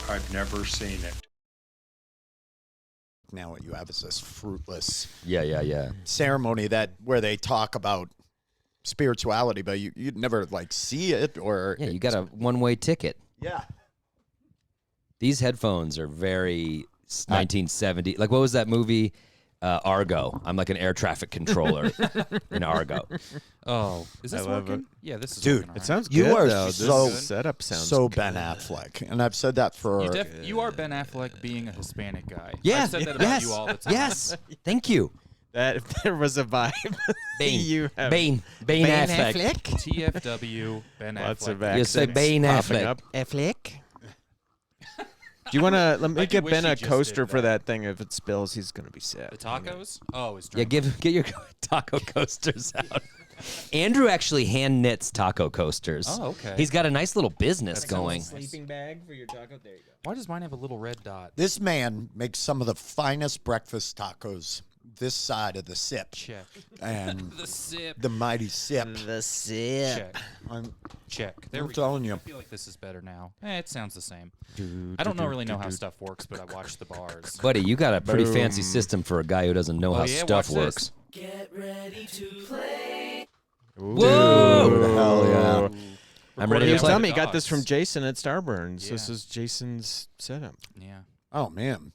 I've never seen it. Now what you have is this fruitless Yeah. ceremony where they talk about spirituality, but you'd never like see it or Yeah, you got a one-way ticket. yeah. These headphones are very 1970. Like, what was that movie? Argo. I'm like an air traffic controller in Argo. Oh, is this I love working? Yeah, this is Dude, working. All It right. sounds You good, are though. so- This setup sounds So good. Ben Affleck, and I've said that for You are Ben Affleck being a Hispanic guy. Yeah. I've said that about you all the time. Yes. Thank you. That if there was a vibe. Bane. You have Bane Affleck. TFW, Ben lots Affleck. of accents say Bane popping Affleck. up. Affleck. Do you want to let me I get wish Ben he a just coaster did for that. that thing? If it spills, he's gonna be sad. The tacos? Oh, it's Yeah, get your taco coasters out. Andrew actually hand knits taco coasters. Oh, okay. He's got a nice little business going. Sleeping bag for your taco. There you go. Why does mine have a little red dot? this man makes some of the finest breakfast tacos this side of the sip Check. and The sip. the mighty sip. The sip. Check. I'm, Check. There I'm we telling go. you. I feel like this is better now. It sounds the same. I don't really know how stuff works, but I watch the bars. Buddy, you got a pretty fancy Boom. system for a guy who doesn't know how yeah, stuff watch this. works. Get ready to play. Whoa! Dude, hell yeah. I'm ready He to was play. telling me he got this Dogs. from Jason at Starburns. This Yeah. is Jason's setup. Yeah. Oh man.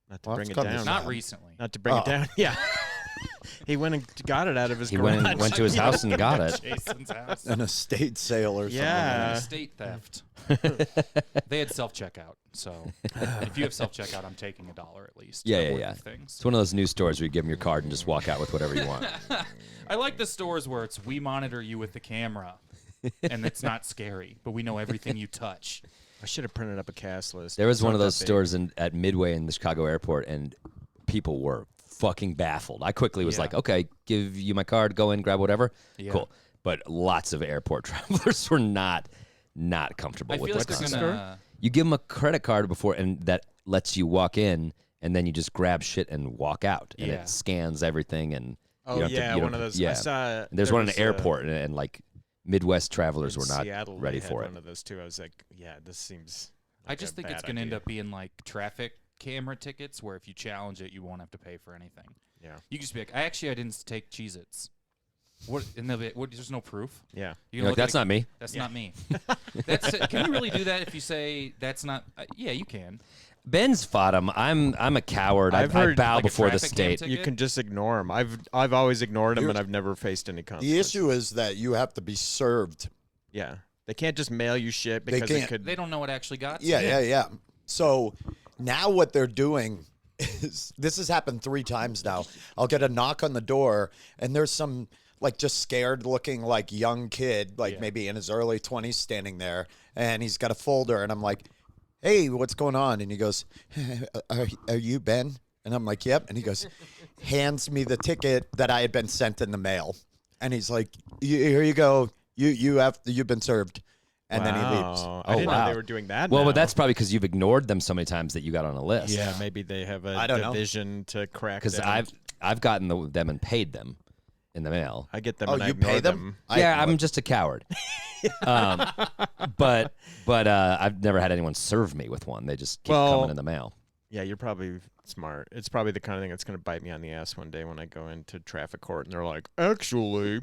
Not to Well, bring it it's coming down. soon. Not recently. Not to bring it Oh. down. Yeah. He went and got it out of his He garage. went to his house and got it. Jason's house. An estate sale or something. Yeah. Estate theft. They had self-checkout, so if you have self-checkout, I'm taking $1 at least. to Yeah. order Things. It's one of those new stores where you give them your card and just walk out with whatever you want. I like the stores where it's we monitor you with the camera, and it's not scary, but we know everything you touch. I should have printed up a cast list. There was It's one not of those that big. stores at Midway in the Chicago airport, and people were fucking baffled. I quickly was Yeah. like, okay, give you my card, go in, grab whatever. Yeah. Cool. But lots of airport travelers were not comfortable I with feel like this they're concept. gonna. You give them a credit card before, and that lets you walk in, and then you just grab shit and walk out, and Yeah. it scans everything. And Oh, you don't have yeah, to, you one don't- of those. Yeah, I saw, and there's there one in was the airport, and like Midwest travelers in were not Seattle, ready they had for it. one of those too. I was like, yeah, this seems. I like just a think it's bad gonna end idea. up being like traffic camera tickets, where if you challenge it, you won't have to pay for anything. Yeah. You can just be like, I didn't take Cheez-Its. What? And they'll be, what? There's no proof. Yeah. You You're like, that's not me. That's not me. That's it. Can you really do that if you say that's not? Yeah, you can. Ben's fought him. I'm a coward. I've I heard, bow like a before the traffic cam state. ticket? You can just ignore them. I've always ignored them, You're- and I've never faced any The consequences. issue is that you have to be served. Yeah. They can't just mail you shit They because it can't. could. They don't know what actually got. to Yeah, you. yeah. So now what they're doing is this has happened 3 times now. I'll get a knock on the door, and there's some like just scared looking like young kid, like Yeah. maybe in his early 20s, standing there, and he's got a folder, and I'm like, "Hey, what's going on?" And he goes, "Are you Ben?" And I'm like, "Yep." And he goes, hands me the ticket that I had been sent in the mail, and he's like, "Here you go. You've been served." And then he leaves. Wow. I Oh, didn't know wow. they were doing that. Well, now. but that's probably because you've ignored them so many times that you got on a list. Yeah, maybe they have a I don't know. division to crack. Because down. I've gotten them and paid them in the mail. I get them. Oh, and I you ignore pay them? Yeah, ignore- I'm just a coward. But I've never had anyone serve me with one. They just keep coming in the mail. Yeah, you're probably smart. It's probably the kind of thing that's going to bite me on the ass one day when I go into traffic court and they're like, actually,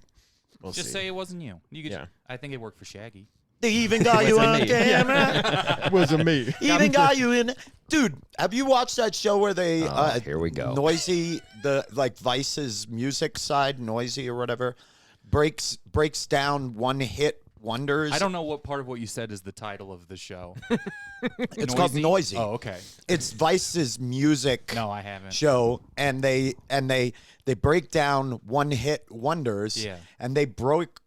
we'll Just see. say it wasn't you. You could. Yeah. I think it worked for Shaggy. They even got you on me. camera. wasn't me. Even got you in. Dude, have you watched that show where they Here we go. Noisy, the like Vice's music side, Noisy or whatever, breaks down one hit wonders. I don't know what part of what you said is the title of the show. It's called Noisy. Oh, okay. It's Vice's music No, I haven't. show, and they break down one hit wonders. Yeah. And they broke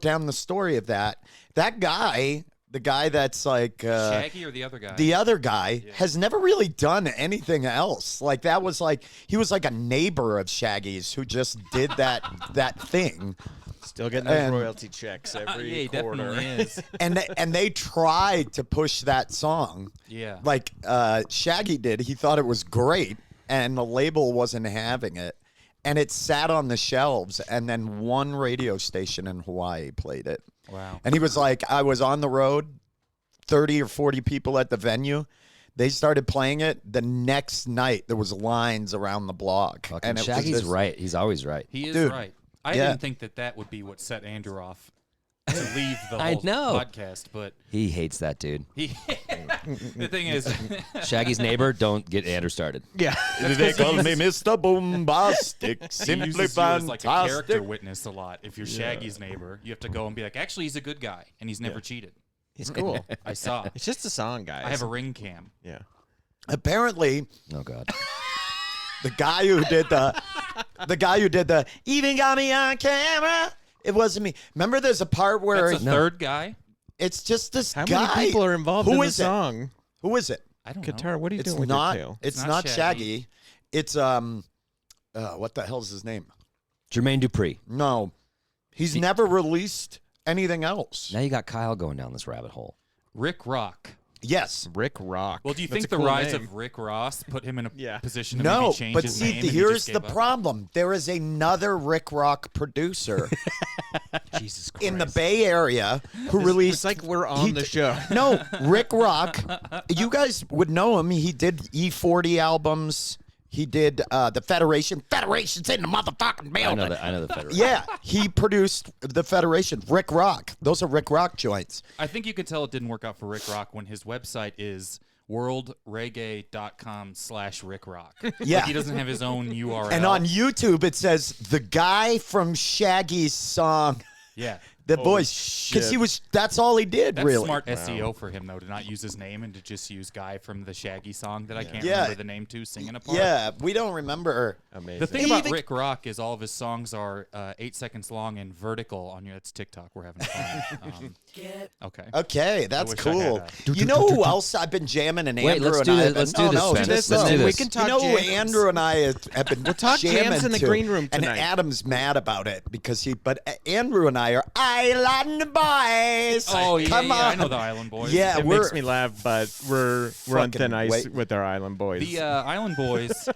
down the story of that. That guy, the guy that's like Shaggy or the other guy? the other guy has never really done anything else. Like that was like he was like a neighbor of Shaggy's who just did that thing. Still getting those And- royalty checks every yeah, he quarter. definitely is. And they tried to push that song. Yeah. Like Shaggy did. He thought it was great, and the label wasn't having it. And it sat on the shelves, and then one radio station in Hawaii played it. Wow. And he was like, I was on the road, 30 or 40 people at the venue, They started playing it the next night. There was lines around the block. Fucking and it was Shaggy's this- right. He's always right. He is Dude, right. I yeah. didn't think that would be what set Andrew off to leave the I whole know. podcast, but He hates that dude. he. The thing is, Shaggy's neighbor, don't get Andrew started. Yeah. They call me Mr. Bombastic, he simply uses you as like a character fantastic. witness a lot. If you're Shaggy's neighbor, you have to go and be like, actually, he's a good guy and he's never cheated. He's cool. I saw. It's just a song, guys. I have a ring cam. Yeah. Apparently, Oh God. the guy who did the even got me on camera. It wasn't me. Remember, there's a part where That's a third guy. it's just this How guy. many people are involved Who in the is it? song? Who is it? I don't Guitar, know. what are you It's doing with not. your tail? It's Not not Shaggy. Shaggy. It's what the hell's his name? Jermaine Dupri. No, he's never released anything else. Now you got Kyle going down this rabbit hole. Rick Rock. Yes. Rick Rock. Well, do you That's think a the cool rise name. of Rick Ross put him in a Yeah. position to No, maybe change but his see, name? and he here's just the gave up? problem. There is another Rick Rock producer Jesus Christ. in the Bay Area who released. It's like we're on he the d- show. No, Rick Rock. You guys would know him. He did E40 albums. He did the Federation. Federation's in the motherfucking building. I know the Federation. Yeah, he produced the Federation. Rick Rock. Those are Rick Rock joints. I think you could tell it didn't work out for Rick Rock when his website is worldreggae.com/Rick Rock. Yeah. Like he doesn't have his own URL. And on YouTube, it says the guy from Shaggy's song, yeah. the Holy voice, because shit. that's all he did, That's really. smart SEO for him, though, to not use his name and to just use guy from the Shaggy song that I can't Yeah. remember the name to singing a part. Yeah, we don't remember. Amazing. The thing about Even- Rick Rock is all of his songs are 8 seconds long and vertical on your. That's TikTok. We're having fun. Okay. Okay, that's wish I had cool. a- You know who else I've been jamming and Wait, Andrew let's and do I this- have been, let's do no, this, no, Ben. just Let's do no. this. We can talk You know who jams. Andrew and I have been We'll talk jamming jams in the to, green room and tonight. Adam's mad about it because Andrew and I are Island Boys. Oh, yeah, Come yeah, on. I know the Island Boys. Yeah, It we're makes me laugh, but we're on Fucking thin ice wait. with our Island Boys. The Island Boys.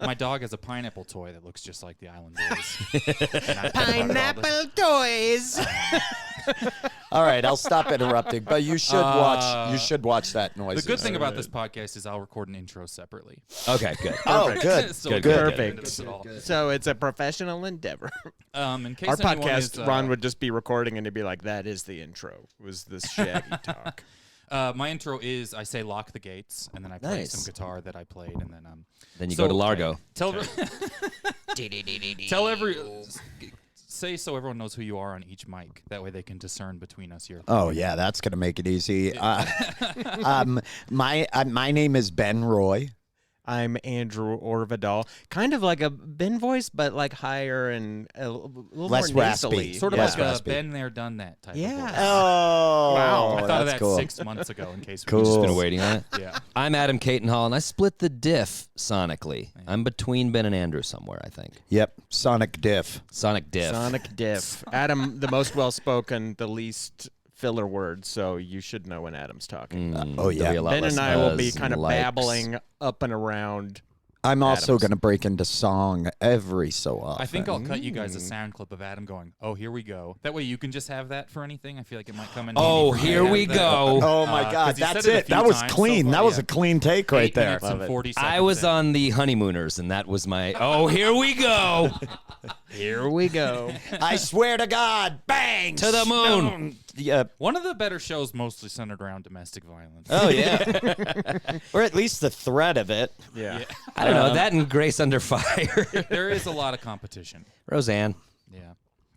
My dog has a pineapple toy that looks just like the Island Boys. And I think about it all the- toys. all right. I'll stop interrupting, but you should watch. You should watch that noise. The good thing about this podcast is I'll record an intro separately. Okay, good. Oh, good. So Good, we good, don't good. get into this at all. So it's a professional endeavor. In case Our anyone podcast, is, Ron would just be recording and he'd be like, "That is the intro." Was this Shaggy talk? my intro is I say lock the gates, and then I play Nice. some guitar that I played, and then Then you so- go to Largo. tell say so everyone knows who you are on each mic. That way they can discern between us here. Oh yeah, that's gonna make it easy. My name is Ben Roy. I'm Andrew Orvedahl. Kind of like a Ben voice, but like higher and a little Less more raspy. nasally. Sort of Yeah. like Raspy. been there, done that type Yeah. of voice. Oh, Wow. I thought of that's that cool. 6 months ago in case Cool. we Just been waiting on it. Yeah. I'm Adam Cayton-Holland. I split the diff sonically. I'm between Ben and Andrew somewhere, I think. Yep, Sonic Diff. Sonic diff. Sonic diff. Adam, the most well-spoken, the least filler words, so you should know when Adam's talking. Oh, yeah. There'll be a lot Ben less and I will be uhs kind of and likes. babbling up and around. I'm also Adams. going to break into song every so often. I think I'll cut you guys a sound clip of Adam going, "Oh, here we go." That way you can just have that for anything. I feel like it might come in. Oh, handy for you here to we have that. go. Oh my 'cause God, he said that's it a it. few That was times so clean. far, That was yeah. a clean take right 8 there. minutes and 40 seconds I was in. on the Honeymooners, and that was my. Oh, here we go. Here we go. I swear to God, bang To the moon. Yeah, One of the better shows, mostly centered around domestic violence. oh yeah, or at least the threat of it. Yeah. I don't know. That and Grace Under Fire. There is a lot of competition. Roseanne. Yeah.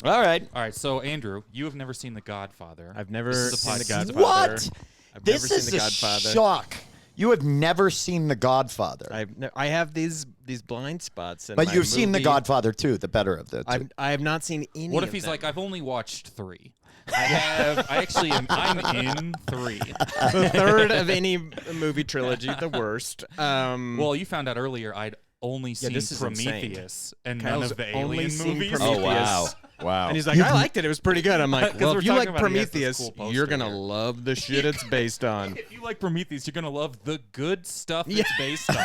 All right, All right. So Andrew, you have never seen The Godfather. I've never This is a seen The podcast. Godfather. what? I've This never is seen The a Godfather. shock. You have never seen The Godfather, I have these blind spots. In but my you've seen The movie. Godfather too, the better of the two. I have not seen any. What if of he's them. like, I've only watched 3. I'm in 3. the third of any movie trilogy, the worst? Well, you found out earlier I'd only seen this is insane. Prometheus and none Kyle's of the only Alien seen movies. Prometheus. Oh, wow. Wow. And he's like, I liked it. It was pretty good. I'm like, 'Cause well, we're if you talking like about he has this Prometheus, cool poster you're gonna here. love the shit it's based on. If you like Prometheus, you're gonna love the good stuff it's based on.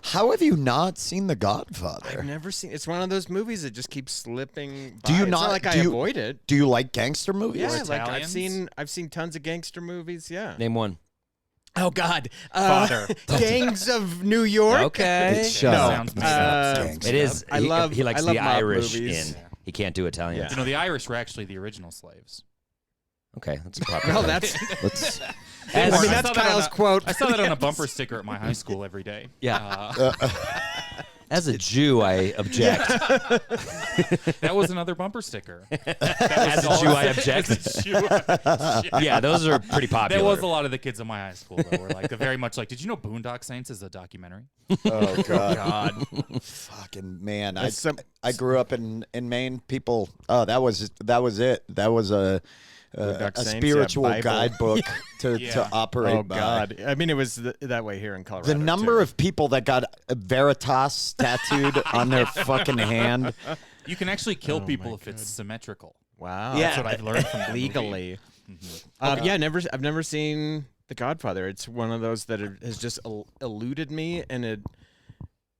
How have you not seen The Godfather? I've never seen. It's one of those movies that just keeps slipping. By. Do you It's not- like do I you- avoid it? Do you like gangster movies? Yeah, like Italians? I've seen tons of gangster movies. Yeah, Name one. Oh God, Father. Gangs of New York. Okay. Shut No, up. Sounds made up. It is. I love- He likes I love the mob Irish movies. in. He can't do Italian. Yeah. You know, the Irish were actually the original slaves. Okay, that's a proper. Well, word. that's. Let's, I mean, I that's saw that on Kyle's a- quote. I saw that on a bumper sticker at my high school every day. Yeah. As a Jew, I object. That was another bumper sticker. As a Jew, I object. Yeah, those are pretty popular. There was a lot of the kids in my high school that were like, very much like, did you know Boondock Saints is a documentary? oh God. God. Fucking man. That's some- I grew up in Maine. People, that was it. That was a Boondock Saints, yeah, spiritual Bible. guidebook to Yeah. operate Oh by. God. I mean, it was that way here in Colorado. The number too. of people that got a Veritas tattooed on their fucking hand. You can actually kill people if it's symmetrical. Wow. Yeah. That's what I've learned from the movie. Legally. Yeah, I've never seen The Godfather. It's one of those that has just eluded me, and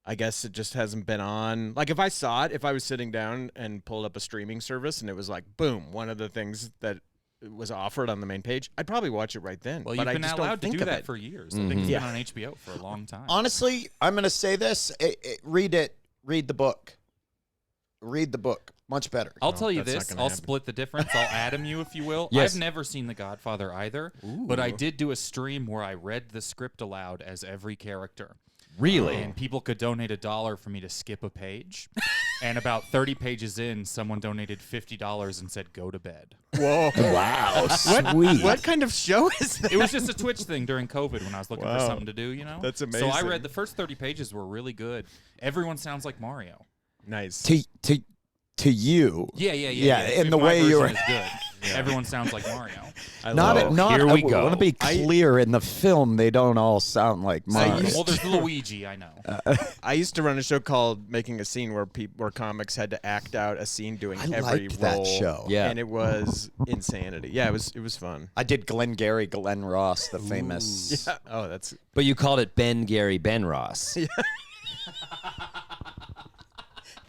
I guess it just hasn't been on. Like if I saw it, if I was sitting down and pulled up a streaming service and it was like, boom, one of the things that was offered on the main page, I'd probably watch it right then. Well, but you've I been just don't allowed to think do of that it. for years. I think it's been on HBO for a long time. Honestly, I'm going to say this. Read it. Read the book. Read the book. Much better. I'll tell you that's not this. gonna I'll happen. split the difference. I'll Adam you, if you will. Yes. I've never seen The Godfather either, but I did do a stream where I read the script aloud as every character. Really? And people could donate $1 for me to skip a page. And about 30 pages in, someone donated $50 and said, "Go to bed." Whoa. Wow. Sweet. What kind of show is that? It was just a Twitch thing during COVID when I was looking for Wow. something to do, you know? That's So I amazing. read the first 30 pages were really good. Everyone sounds like Mario. Nice. To you. Yeah. Yeah, If in the my way you version were- is good. Everyone sounds like Mario. I Not, love it. not. Here I we go. want to be clear. In the film, they don't all sound like Mario. Well, there's Luigi, I know. I used to run a show called Making a Scene where comics had to act out a scene doing I every liked role. that show. Yeah. And it was insanity. Yeah, it was fun. I did Glengarry Glen Ross, the famous. Oh, that's But you called it Ben Gary Ben Ross.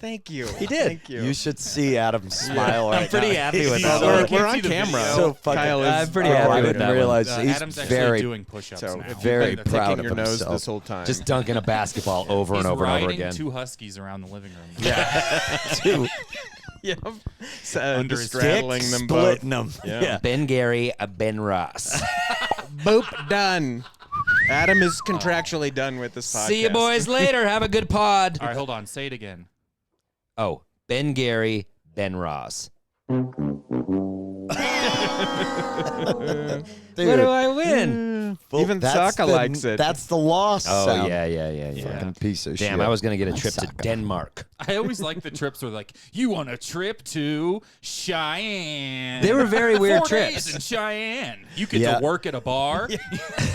Thank you. He did. Thank you. You should see Adam smile right I'm pretty now. happy with So- that. we're Can't on see the camera. video. So fucking. Kyle is I'm pretty Oh, happy I with didn't that one. realize he's Adam's actually very, doing push-ups so now. very You've been proud picking of your nose himself. this whole time. Just dunking a basketball over He's and over and over riding again. 2 huskies around the living room. Dude, yep. Under his straddling them both. splitting them. Yeah. Ben Gary Ben Ross. Boop. Done. Adam is contractually done with this podcast. See you boys later. Have a good pod. All right, hold on. Say it again. Oh, Ben Gary Ben Ross. Dude, What do I win? well, Even that's Saka the- likes it. That's the loss Oh sound. yeah. Fucking piece of shit. Damn, I was gonna get a My trip to Saka. Denmark. I always like the trips where like, you want a trip to Cheyenne. They were very weird 4 days trips. in Cheyenne. You get Yeah. to work at a bar.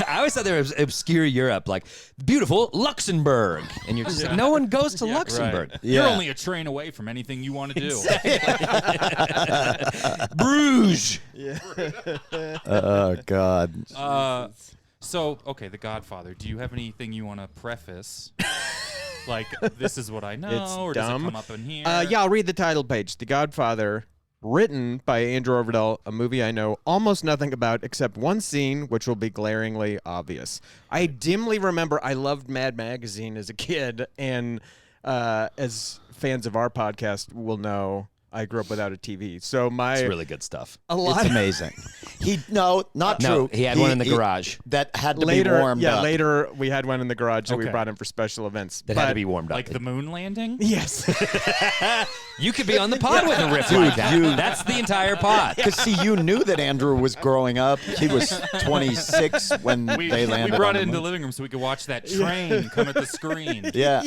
I always thought they were obscure Europe, like beautiful Luxembourg, and you're just like, no one goes to Luxembourg. You're Yeah. only a train away from anything you want to do. Bruges. Oh God. So, okay, The Godfather. Do you have anything you want to preface? Like, this is what I know, It's or dumb. does it come up in here? Yeah, I'll read the title page. The Godfather, written by Andrew Orvedahl, a movie I know almost nothing about except one scene, which will be glaringly obvious. I dimly remember I loved Mad Magazine as a kid, and as fans of our podcast will know, I grew up without a TV. So It's really good stuff. a lot It's amazing. Not No, true. he had one in the garage that had to later, be warmed up. later we had one in the garage that we Okay. brought in for special events. that had to But- be warmed up. like the moon landing? Yes. You could be on the pod with a riff like that. That's the entire pod. Because see, you knew that Andrew was growing up. He was 26 when We they landed. brought on it the into the moon. living room so we could watch that train come at the screen. Yeah.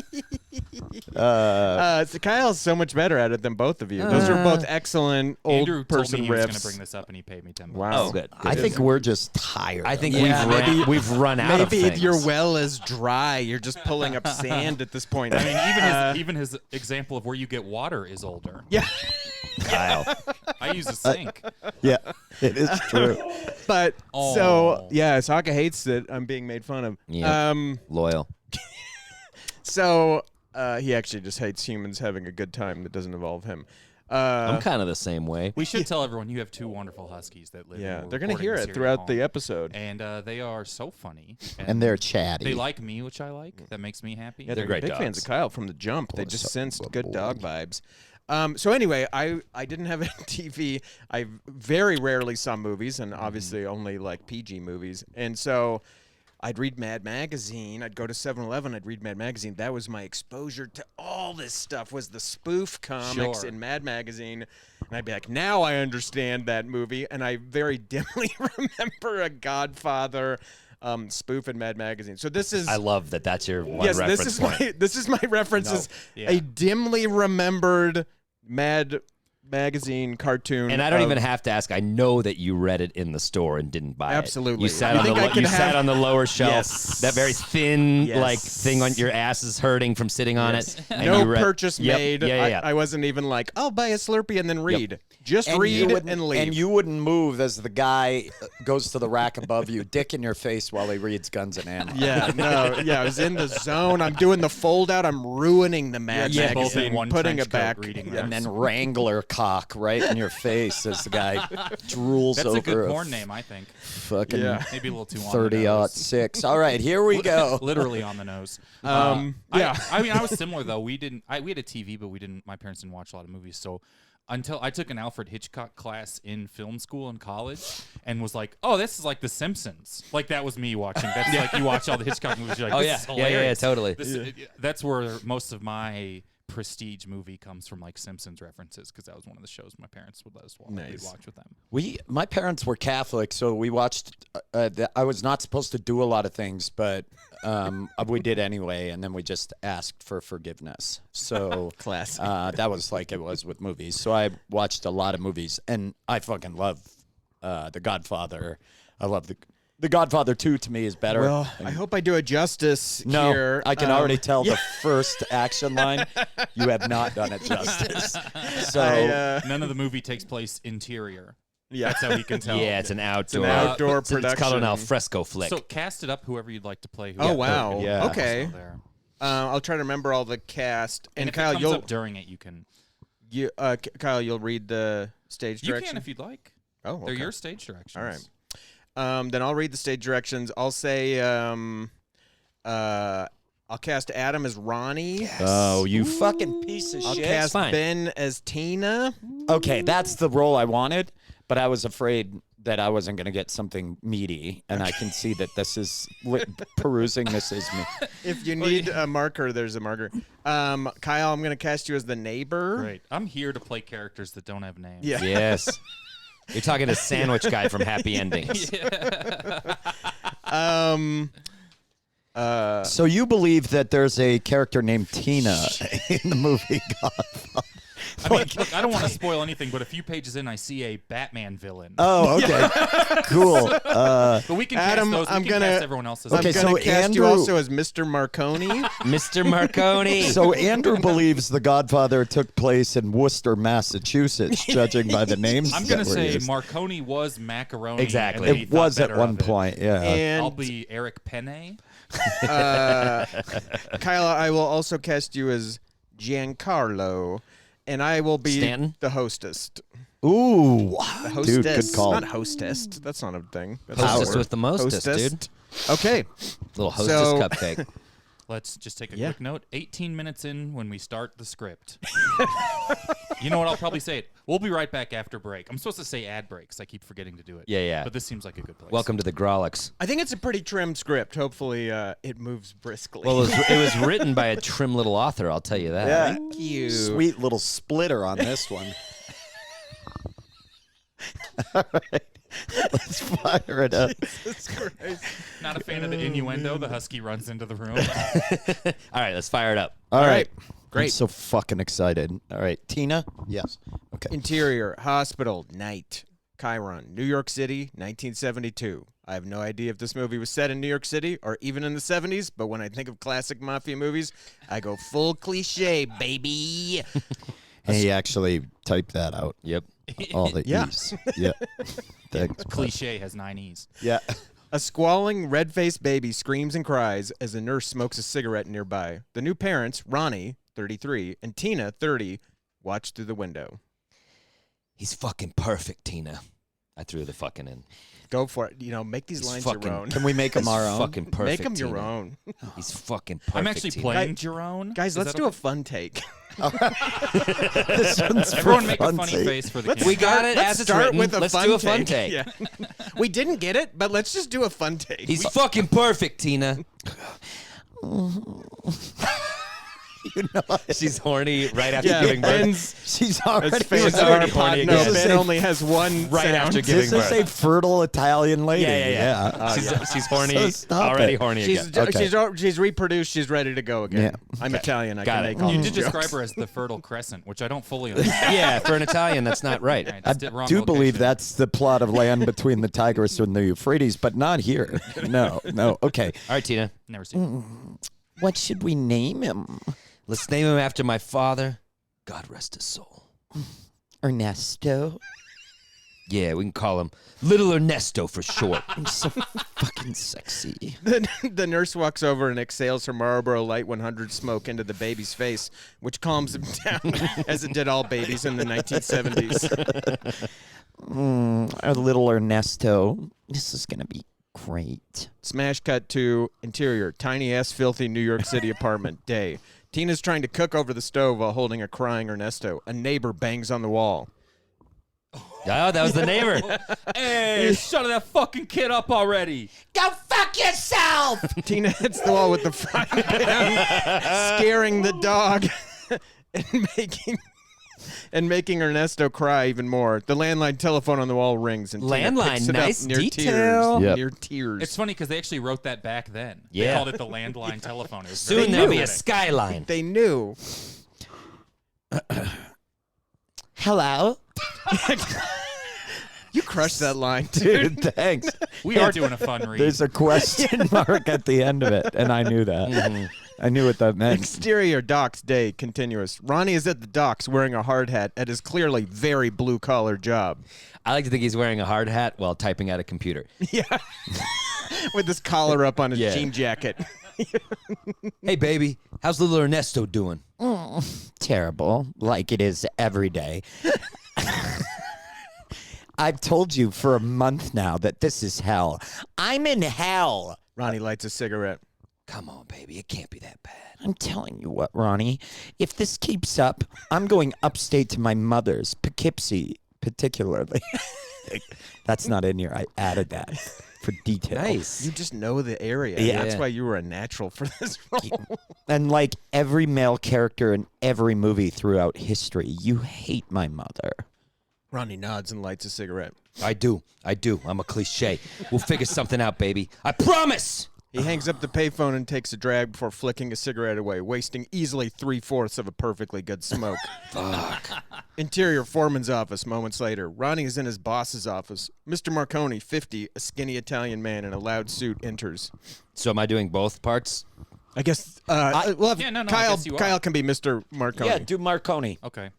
So Kyle's so much better at it than both of you. Those are both excellent old Andrew told person me he was going riffs. to bring this up, and he paid me $10. Wow. Oh, good. I think we're just tired. I think Yeah. we've run out of Maybe things. your well is dry. You're just pulling up sand at this point. I mean, even his example of where you get water is older. yeah, Kyle. I use a sink. Yeah, it is true. but Oh. so yeah, Saka hates that I'm being made fun of. Yeah. Loyal. So he actually just hates humans having a good time that doesn't involve him. I'm kind of the same way. We should tell everyone you have two wonderful huskies that live. Yeah, and they're going to hear it throughout the episode. and they are so funny. And they're chatty. They like me, which I like. That makes me happy. Yeah, They're great big fans dogs. of Kyle from the jump. They Course, just so- sensed good boy. dog vibes. So anyway, I didn't have a TV. I very rarely saw movies, and obviously only like PG movies. And so I'd read Mad Magazine. I'd go to 7-Eleven. I'd read Mad Magazine. That was my exposure to all this stuff. Was the spoof comics Sure. in Mad Magazine, and I'd be like, now I understand that movie. And I very dimly remember a Godfather spoof in Mad Magazine. So this is I love that. That's your one yes, reference this is point. this is my reference. Is Yeah. a dimly remembered Mad Magazine cartoon. And I don't of- even have to ask. I know that you read it in the store and didn't buy Absolutely. it. You sat You on think the I can you have- sat on the lower shelf. Yes. That very thin Yes. like thing on your ass is hurting from sitting on it. And no you read, purchase Yep, made. Yeah. I wasn't even like, I'll buy a Slurpee and then read. Just And read you wouldn't- and leave. And you wouldn't move as the guy goes to the rack above you, dick in your face while he reads Guns and Ammo. yeah, no, yeah, I was in the zone. I'm doing the fold out. I'm ruining the Mad Yeah, both in Magazine, one putting trench it back. coat reading And those. then Wrangler cock right in your face as the guy drools That's over a good porn name, I think. fucking Yeah. Maybe a little too on 30 the nose. 6. All right, here we go. Literally on the nose. Yeah. I mean, I was similar though. We had a TV, but we didn't. My parents didn't watch a lot of movies, so until I took an Alfred Hitchcock class in film school in college, and was like, "Oh, this is like The Simpsons." Like that was me watching. That's like you watch all the Hitchcock movies. You're like, Oh this yeah. is Yeah, hilarious. totally. That's where most of my prestige movie comes from, like Simpsons references, because that was one of the shows my parents would let us watch. We'd watch with them. My parents were Catholic, so we watched. I was not supposed to do a lot of things, but we did anyway, and then we just asked for forgiveness. So Classic. that was like it was with movies. So I watched a lot of movies, and I fucking love The Godfather. I love The Godfather 2 to me is better. Well, I hope I do it justice no, here. I can already tell the first action line. You have not done it justice. So None of the movie takes place interior. Yeah. That's how he can tell. Yeah, it's an outdoor. outdoor It's called an production. alfresco flick. So cast it up, whoever you'd like to play. Who Oh, wow. Yeah. Okay. There. I'll try to remember all the cast. And And if Kyle, it comes you'll up during it, you can. Kyle, you'll read the stage You direction. can if you'd like. Oh, They're okay. your stage directions. All right. Then I'll read the stage directions. I'll say, I'll cast Adam as Ronnie. Oh, you fucking piece of I'll shit. cast Fine. Ben as Tina. Okay, that's the role I wanted, but I was afraid that I wasn't going to get something meaty, and I can see that this is perusing. This is me. If you need a marker, there's a marker. Kyle, I'm going to cast you as the neighbor. Great. I'm here to play characters that don't have names. Yeah. Yes. You're talking to Sandwich Guy from Happy Endings. So you believe that there's a character named Tina in the movie Godfather? I mean, look, I don't want to spoil anything, but a few pages in, I see a Batman villain. Oh, okay, cool. But we can Adam, cast those. I'm We can gonna- cast everyone else's. Okay, I'm so going to cast you Andrew- also as Mr. Marconi. Mr. Marconi. So Andrew believes The Godfather took place in Worcester, Massachusetts, judging by the names. I'm going to that were say used. Marconi was macaroni. Exactly. And then he It thought was at better one of it. point, yeah. I'll And be Eric Penne. Kyle, I will also cast you as Giancarlo, and I will be Stanton? the hostess. Ooh, The hostess. dude, good call. Not hostess. That's not a thing. That's Hostess not a with the mostest, Hostess. dude. Okay. Little hostess So- cupcake. Let's just take a Yeah. quick note. 18 minutes in when we start the script. You know what? I'll probably say it. We'll be right back after break. I'm supposed to say ad breaks. I keep forgetting to do it. Yeah. But this seems like a good place. Welcome to the Grawlix. I think it's a pretty trimmed script. Hopefully, it moves briskly. Well, it was written by a trim little author, I'll tell you that. Yeah. Thank you. Sweet little splitter on this one. All right, let's fire it up. Jesus Christ. Not a fan of the innuendo. The husky runs into the room. All right, let's fire it up. All right. Great. I'm so fucking excited. All right, Tina? Yes. Okay. Interior, hospital, night. Chiron, New York City, 1972. I have no idea if this movie was set in New York City or even in the 70s, but when I think of classic mafia movies, I go full cliche, baby. And he actually typed that out. Yep. All the Yeah. E's. Yeah. Thanks. bud. Cliche has 9 E's. Yeah. A squalling, red-faced baby screams and cries as a nurse smokes a cigarette nearby. The new parents, Ronnie, 33, and Tina, 30, watch through the window. He's fucking perfect, Tina. I threw the fucking in. Go for it. Make these He's lines fucking- your own. Can we make them our own? Fucking perfect. Make them your Tina. own. He's fucking perfect. I'm actually Tina. playing Jerome. Guys, Is let's that do a okay? fun take. This one's for Everyone make a fun funny sake. face for the Let's camera. We got it Let's as it's start written. with a Let's fun do a fun take. take. Yeah. We didn't get it, but let's just do a fun take. He's fucking perfect, Tina. She's horny right after giving birth. Ben's, She's as already fans already are, horny no, again. Ben only has one Right sound. after giving Is this a birth. fertile Italian lady? Yeah. She's horny. So stop already it. horny She's, again. Okay. she's reproduced. She's ready to go again. Yeah. I'm Italian. I Got can it. make all You these did describe jokes. her as the Fertile Crescent, which I don't fully understand. Yeah, for an Italian, that's not right. Yeah, I it's the wrong do believe location. that's the plot of Land Between the Tigris and the Euphrates, but not here. No. Okay. All right, Tina. Never seen. What should we name him? Let's name him after my father. God rest his soul. Ernesto? Yeah, we can call him Little Ernesto for short. He's so fucking sexy. The nurse walks over and exhales her Marlboro Light 100 smoke into the baby's face, which calms him down, as it did all babies in the 1970s. Our little Ernesto. This is going to be great. Smash cut to interior, tiny-ass, filthy New York City apartment, day. Tina's trying to cook over the stove while holding a crying Ernesto. A neighbor bangs on the wall. Oh, that was the neighbor. Hey, shut that fucking kid up already. Go fuck yourself! Tina hits the wall with the frying pan, scaring the dog and making Ernesto cry even more. The landline telephone on the wall rings, and Tina Landline, picks it up nice near detail. tears. Yep. Near tears. It's funny because they actually wrote that back then. Yeah. They called it the landline telephone. It was Soon very there'll be a dramatic. skyline. They knew. Hello? You crushed that line, dude. Dude, thanks. We are doing a fun read. There's a question mark at the end of it, and I knew that. I knew what that meant. Exterior docks day continuous. Ronnie is at the docks wearing a hard hat at his clearly very blue-collar job. I like to think he's wearing a hard hat while typing at a computer. Yeah. With his collar up on his Yeah. jean jacket. Hey, baby, how's little Ernesto doing? Terrible, like it is every day. I've told you for a month now that this is hell. I'm in hell. Ronnie lights a cigarette. Come on, baby, it can't be that bad. I'm telling you what, Ronnie. If this keeps up, I'm going upstate to my mother's, Poughkeepsie, particularly. That's not in here. I added that for detail. Nice. You just know the area. Yeah. That's why you were a natural for this role. And like every male character in every movie throughout history, you hate my mother. Ronnie nods and lights a cigarette. I do. I'm a cliche. We'll figure something out, baby. I promise. He hangs up the payphone and takes a drag before flicking a cigarette away, wasting easily 3/4 of a perfectly good smoke. Fuck. Interior foreman's office moments later. Ronnie is in his boss's office. Mr. Marconi, 50, a skinny Italian man in a loud suit, enters. So am I doing both parts? I guess we'll have Yeah, no, I Kyle. guess you are. Kyle can be Mr. Marconi. Yeah, do Marconi. Okay.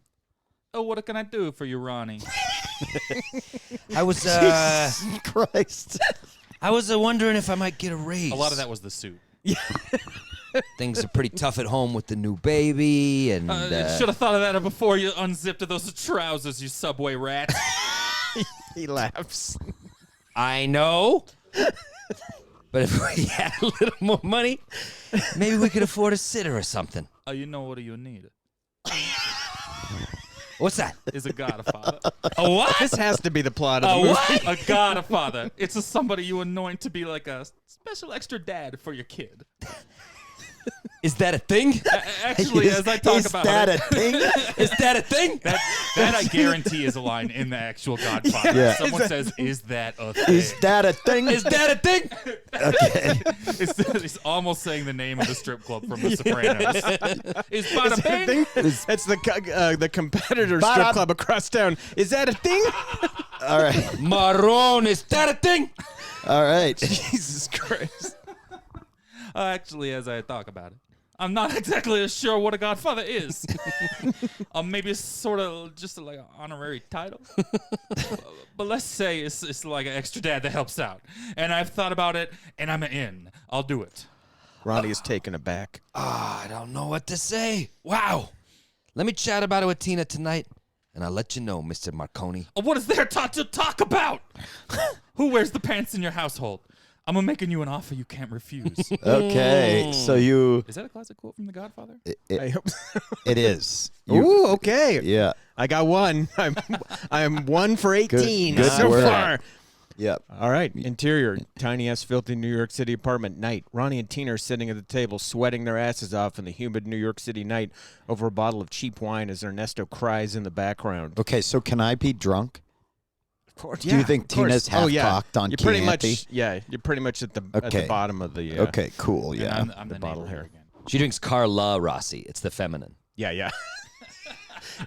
Oh, what can I do for you, Ronnie? I was Christ. I was wondering if I might get a raise. A lot of that was the suit. Things are pretty tough at home with the new baby, and Should have thought of that before you unzipped those trousers, you subway rat. He laughs. I know. But if we had a little more money, maybe we could afford a sitter or something. Oh, you know what do you need? What's that? Is a godfather. A what? This has to be the plot of A the movie. what? A godfather. It's somebody you anoint to be like a special extra dad for your kid. Is that a thing? Actually, as I talk about that it, a thing? Is that a thing? that I guarantee is a line in the actual Godfather. Yeah. Someone says, "Is that a thing?" Is that a thing? Is that a thing? Okay. It's almost saying the name of the strip club from The Sopranos. Is bada Is that a bing? thing? That's the competitor strip Bada- club across town. Is that a thing? All right. Marron, is that a thing? All right. Jesus Christ. Actually, as I talk about it, I'm not exactly sure what a Godfather is. Maybe it's sort of just like an honorary title. But let's say it's like an extra dad that helps out. And I've thought about it, and I'm in. I'll do it. Ronnie is taken aback. I don't know what to say. Wow. Let me chat about it with Tina tonight, and I'll let you know, Mr. Marconi. What is there to talk about? Who wears the pants in your household? I'm making you an offer you can't refuse. Okay, so you. Is that a classic quote from The Godfather? I hope so. It is. You- Ooh, okay. Yeah. I got one. I'm 1 for 18 good so work. far. Yep. All right. Interior, tiny ass filthy New York City apartment. Night. Ronnie and Tina are sitting at the table, sweating their asses off in the humid New York City night over a bottle of cheap wine as Ernesto cries in the background. Okay, so can I be drunk? Of course. Do you think Tina's half cocked on You're pretty Chianti? much, yeah. You're pretty much at the Okay. bottom of the. Okay, cool. And Yeah. I'm The the bottle neighbor hair. again. She drinks Carla Rossi. It's the feminine. Yeah.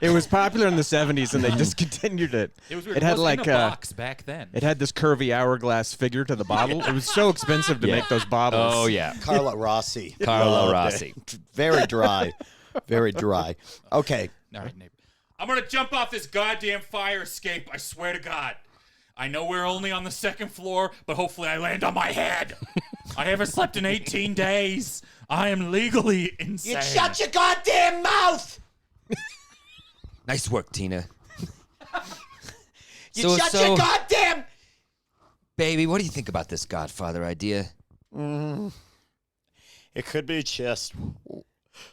It was popular in the 70s, and they discontinued it. It was weird. It had was like in a box back then. It had this curvy hourglass figure to the bottle. It was so expensive to make those bottles. Oh, yeah. Carla Rossi. Carla Loved Rossi. it. Very dry. Very dry. Okay. All right, neighbor. I'm gonna jump off this goddamn fire escape. I swear to God. I know we're only on the 2nd floor, but hopefully I land on my head. I haven't slept in 18 days. I am legally insane. your goddamn mouth! Nice work, Tina. You shut your goddamn... Baby, what do you think about this Godfather idea? It could be just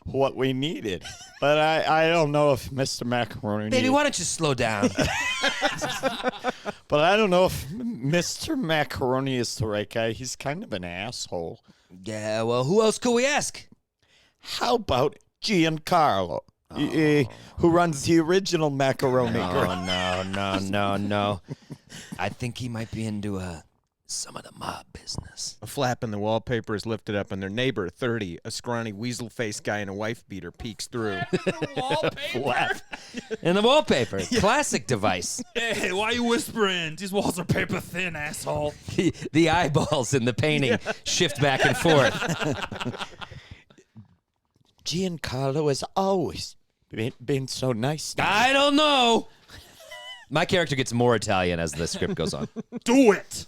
what we needed. But I don't know if Mr. Macaroni... Baby, why don't you slow down? But I don't know if Mr. Macaroni is the right guy. He's kind of an asshole. Yeah, well, who else could we ask? How about Giancarlo, who runs the original Macaroni Grill? No. I think he might be into some of the mob business. A flap in the wallpaper is lifted up, and their neighbor, 30, a scrawny, weasel-faced guy in a wife beater, peeks through. Wallpaper. In the wallpaper. Classic device. Hey, why are you whispering? These walls are paper thin, asshole. The eyeballs in the painting shift back and forth. Giancarlo has always been so nice to me. I don't know. My character gets more Italian as the script goes on. Do it.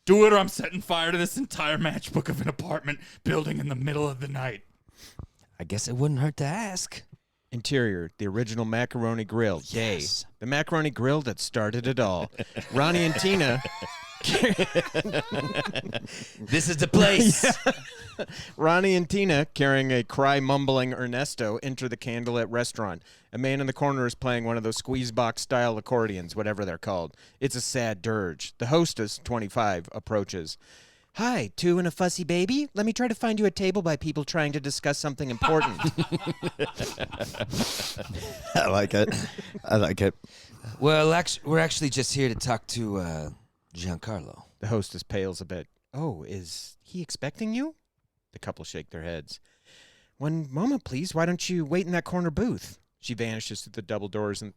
Do it or I'm setting fire to this entire matchbook of an apartment building in the middle of the night. I guess it wouldn't hurt to ask. Interior, the original macaroni grill. Day. Yes. The macaroni grill that started it all. Ronnie and Tina. This is the place. Ronnie and Tina, carrying a cry-mumbling Ernesto, enter the candlelit restaurant. A man in the corner is playing one of those squeeze-box-style accordions, whatever they're called. It's a sad dirge. The hostess, 25, approaches. Hi, 2 and a fussy baby? Let me try to find you a table by people trying to discuss something important. I like it. I like it. Well, we're actually just here to talk to Giancarlo. The hostess pales a bit. Oh, is he expecting you? The couple shake their heads. One moment, please. Why don't you wait in that corner booth? She vanishes through the double doors into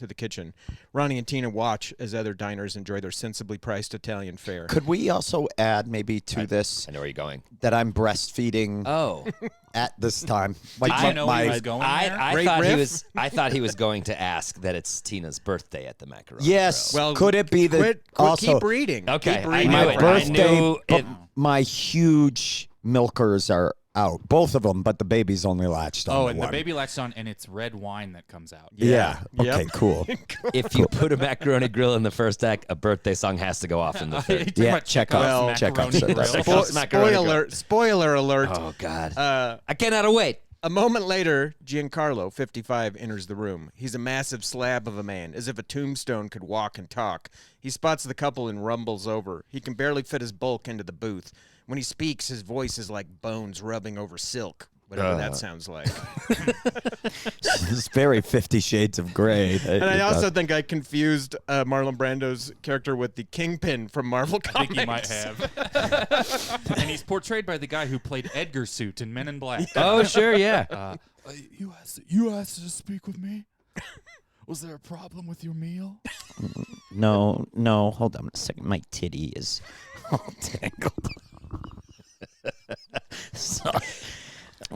the kitchen. Ronnie and Tina watch as other diners enjoy their sensibly priced Italian fare. Could we also add maybe to this I know where you're going. that I'm breastfeeding Oh. at this time? Like Did you know he was going there? I Great thought he riff. was. I thought he was going to ask that it's Tina's birthday at the macaroni. Yes. Grill. Well, could it be that Quit also keep reading. Okay, Keep I reading. knew my it. birthday? I knew but it. my huge milkers are out, both of them, but the baby's only latched on. Oh, to and one. the baby latched on, and it's red wine that comes out. Yeah. Yep. Okay. Cool. If you put a macaroni grill in the first act, a birthday song has to go off in the third. Yeah. Check off. Well, check off. macaroni grill. Chekhov's macaroni grill. Spoiler alert. Oh God! Uh, I cannot wait. A moment later, Giancarlo, 55, enters the room. He's a massive slab of a man, as if a tombstone could walk and talk. He spots the couple and rumbles over. He can barely fit his bulk into the booth. When he speaks, his voice is like bones rubbing over silk, whatever that sounds like. It's very 50 Shades of Grey. And I also think I confused Marlon Brando's character with the Kingpin from Marvel I Comics. think you might have. And he's portrayed by the guy who played Edgar Suit in Men in Black. Oh sure, yeah. You asked to speak with me? Was there a problem with your meal? No. Hold on a second. My titty is all tangled. Sorry.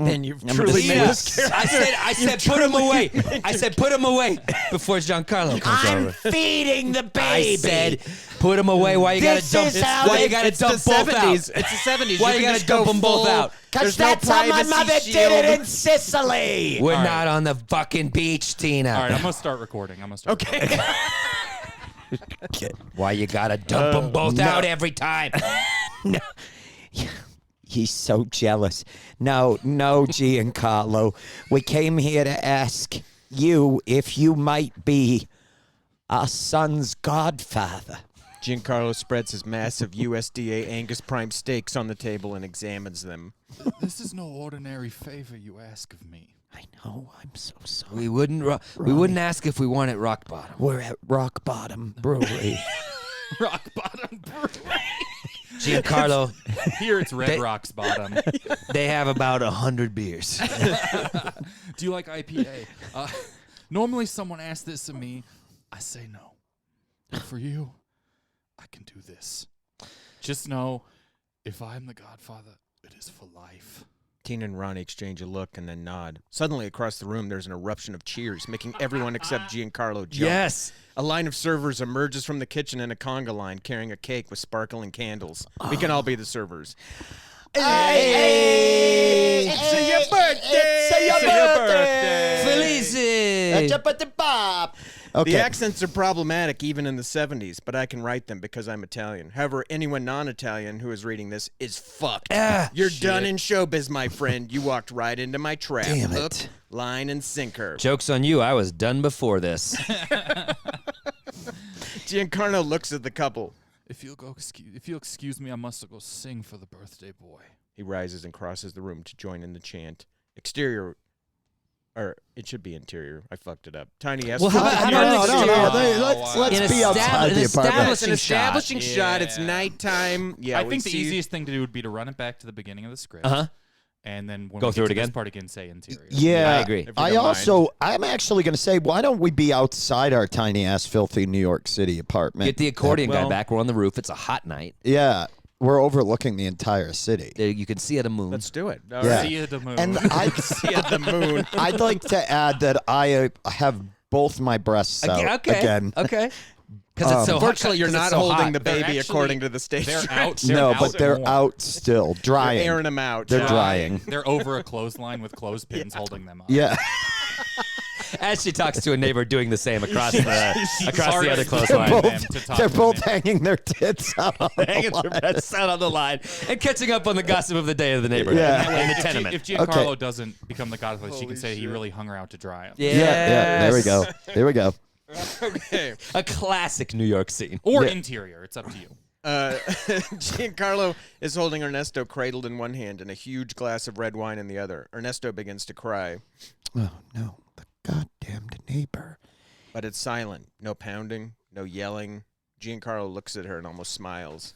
Then you've I'm truly gonna made sneeze. this character. I said, put him away. I said, put him away before Giancarlo comes I'm over. feeding the baby. I said, put him away. Why you gotta This dump? is how Why they- you gotta It's dump the both 70s. out? It's the 70s. Why you can gotta just go dump them both full- out? Because There's no that's how my privacy mother shield. did it in Sicily. We're All right. not on the fucking beach, Tina. All right, I'm gonna start recording. Okay. Why you gotta dump them both out every time? No. He's so jealous. No, Giancarlo. We came here to ask you if you might be our son's godfather. Giancarlo spreads his massive USDA Angus Prime steaks on the table and examines them. This is no ordinary favor you ask of me. I know. I'm so sorry. We wouldn't ask if we wanted rock bottom. We're at Rock Bottom Brewery. Rock bottom brewery. Giancarlo, Here it's Red They- Rock's bottom. they have about 100 beers. Do you like IPA? Normally, someone asks this of me, I say no. But for you, I can do this. Just know, if I'm the Godfather, it is for life. Tina and Ronnie exchange a look and then nod. Suddenly, across the room, there's an eruption of cheers, making everyone except Giancarlo jump. Yes. A line of servers emerges from the kitchen in a conga line, carrying a cake with sparkling candles. We can all be the servers. Hey, It's your birthday! It's your birthday! Feliz. Okay. The accents are problematic even in the 70s, but I can write them because I'm Italian. However, anyone non-Italian who is reading this is fucked. You're done in showbiz, my friend. You walked right into my trap. Damn it. Hook, line, and sinker. Joke's on you. I was done before this. Giancarlo looks at the couple. If you'll excuse me, I must go sing for the birthday boy. He rises and crosses the room to join in the chant. Exterior, or it should be interior. I fucked it up. Tiny S. Well, how about No, an exterior? Let's An be outside the an apartment. It's an establishing shot. shot. It's Yeah. nighttime. Yeah, I we think the see- easiest thing to do would be to run it back to the beginning of the script. Uh-huh. And then when Go we through get it to this again? part again, say interior. Yeah, I agree. If you I don't also, I'm actually going to say, why don't we be outside our tiny ass, filthy New York City apartment? Get the accordion guy well- back. We're on the roof. It's a hot night. Yeah, we're overlooking the entire city. There, you can see at a moon. Let's do it. All Yeah. right. See you at the moon. And I, See at the moon. I'd like to add that I have both my breasts out okay. again. Okay. Because it's so hot. Unfortunately, you're 'cause not it's so holding hot. the They're baby actually- according to the station. They're out. No, but they're warm. out still, drying. You're airing them out. They're drying. They're over a clothesline with clothespins holding them up. Yeah. As she talks to a neighbor doing the same across the Hard other to clothesline. find both, them to talk they're to both them. hanging their tits out. On the Hanging their line. breasts out on the line and catching up on the gossip of the day of the neighborhood Yeah. in the If tenement. If Giancarlo Okay. doesn't become the Godfather, she can say he really hung her out to dry him. Yeah, there we Yes. go. There we go. Okay. A classic New York scene. Or Yeah. interior. It's up to you. Giancarlo is holding Ernesto cradled in one hand and a huge glass of red wine in the other. Ernesto begins to cry, Oh, no. The goddamned neighbor. but it's silent. No pounding, no yelling. Giancarlo looks at her and almost smiles.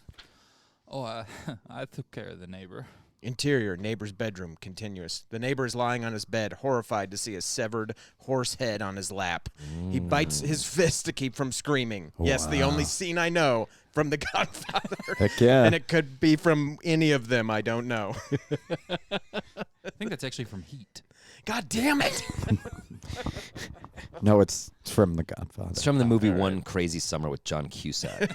Oh, I took care of the neighbor. Interior, neighbor's bedroom, continuous. The neighbor is lying on his bed, horrified to see a severed horse head on his lap. He bites his fist to keep from screaming. Yes, the only scene I know from The Godfather. Heck yeah. And it could be from any of them, I don't know. I think that's actually from Heat. God damn it! No, it's from The Godfather. It's from the movie One Crazy Summer with John Cusack.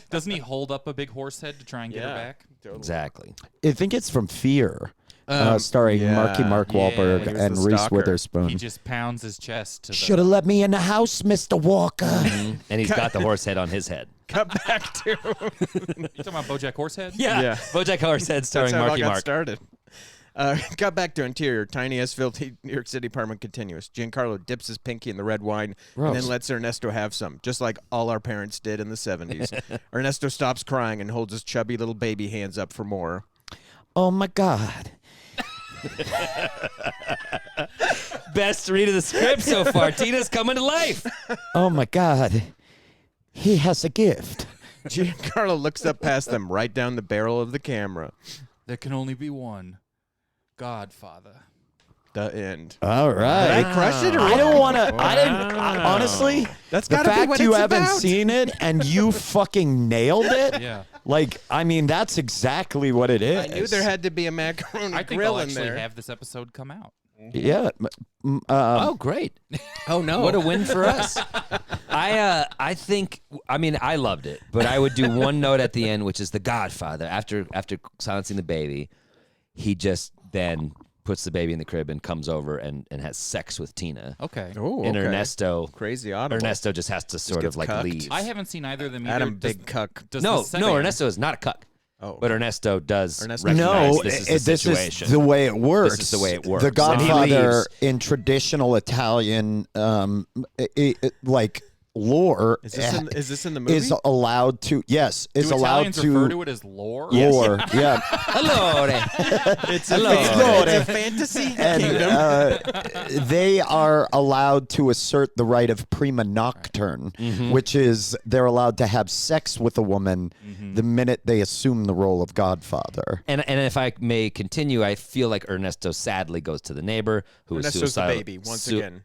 Doesn't he hold up a big horse head to try and get her back? Totally. Exactly. I think it's from Fear, starring yeah. Mark Wahlberg he was and the Reese stalker. Witherspoon. He just pounds his chest to the... Should have let me in the house, Mr. Walker. And he's got the horse head on his head. Cut back to... You talking about BoJack Horsehead? Yeah. BoJack Horsehead starring That's how it all Marky got Mark. started. Cut back to interior. Tiny as filthy New York City apartment continuous. Giancarlo dips his pinky in the red wine and then Gross. lets Ernesto have some, just like all our parents did in the 70s. Ernesto stops crying and holds his chubby little baby hands up for more. Oh, my God. Best read of the script so far. Tina's coming to life. Oh, my God. He has a gift. Giancarlo looks up past them, right down the barrel of the camera. There can only be one. Godfather. The end. All right. Did I crush it or I what? don't want to. Honestly, That's the gotta be fact what you it's haven't about. seen it and you fucking nailed it. Yeah. Like, I mean, that's exactly what it is. I knew there had to be a macaroni I think grill I'll in actually there. have this episode come out. Yeah. Oh, great. Oh no! What a win for us. I think, I mean, I loved it, but I would do one note at the end, which is the Godfather. After silencing the baby, he just then puts the baby in the crib and comes over and has sex with Tina. Okay. Oh, And okay. Ernesto Audible. just has to sort gets of like cucked. leave. I haven't seen either of them either. Adam Does- Big Cuck. does No, the second- Ernesto is not a cuck. Oh. But Ernesto does Ernesto- recognize No, this is the situation. the way it works. This is the way it works. The And he Godfather leaves. in traditional Italian, like lore, Is this in the movie? is allowed to. Yes, Do is allowed Italians to. refer to it as lore? Lore, yeah. Allora. It's Allora. a fantasy And kingdom. they are allowed to assert the right of prima nocturne, which is they're allowed to have sex with a woman the minute they assume the role of Godfather. And if I may continue, I feel like Ernesto sadly goes to the neighbor who is Ernesto's the suicidal. baby once again.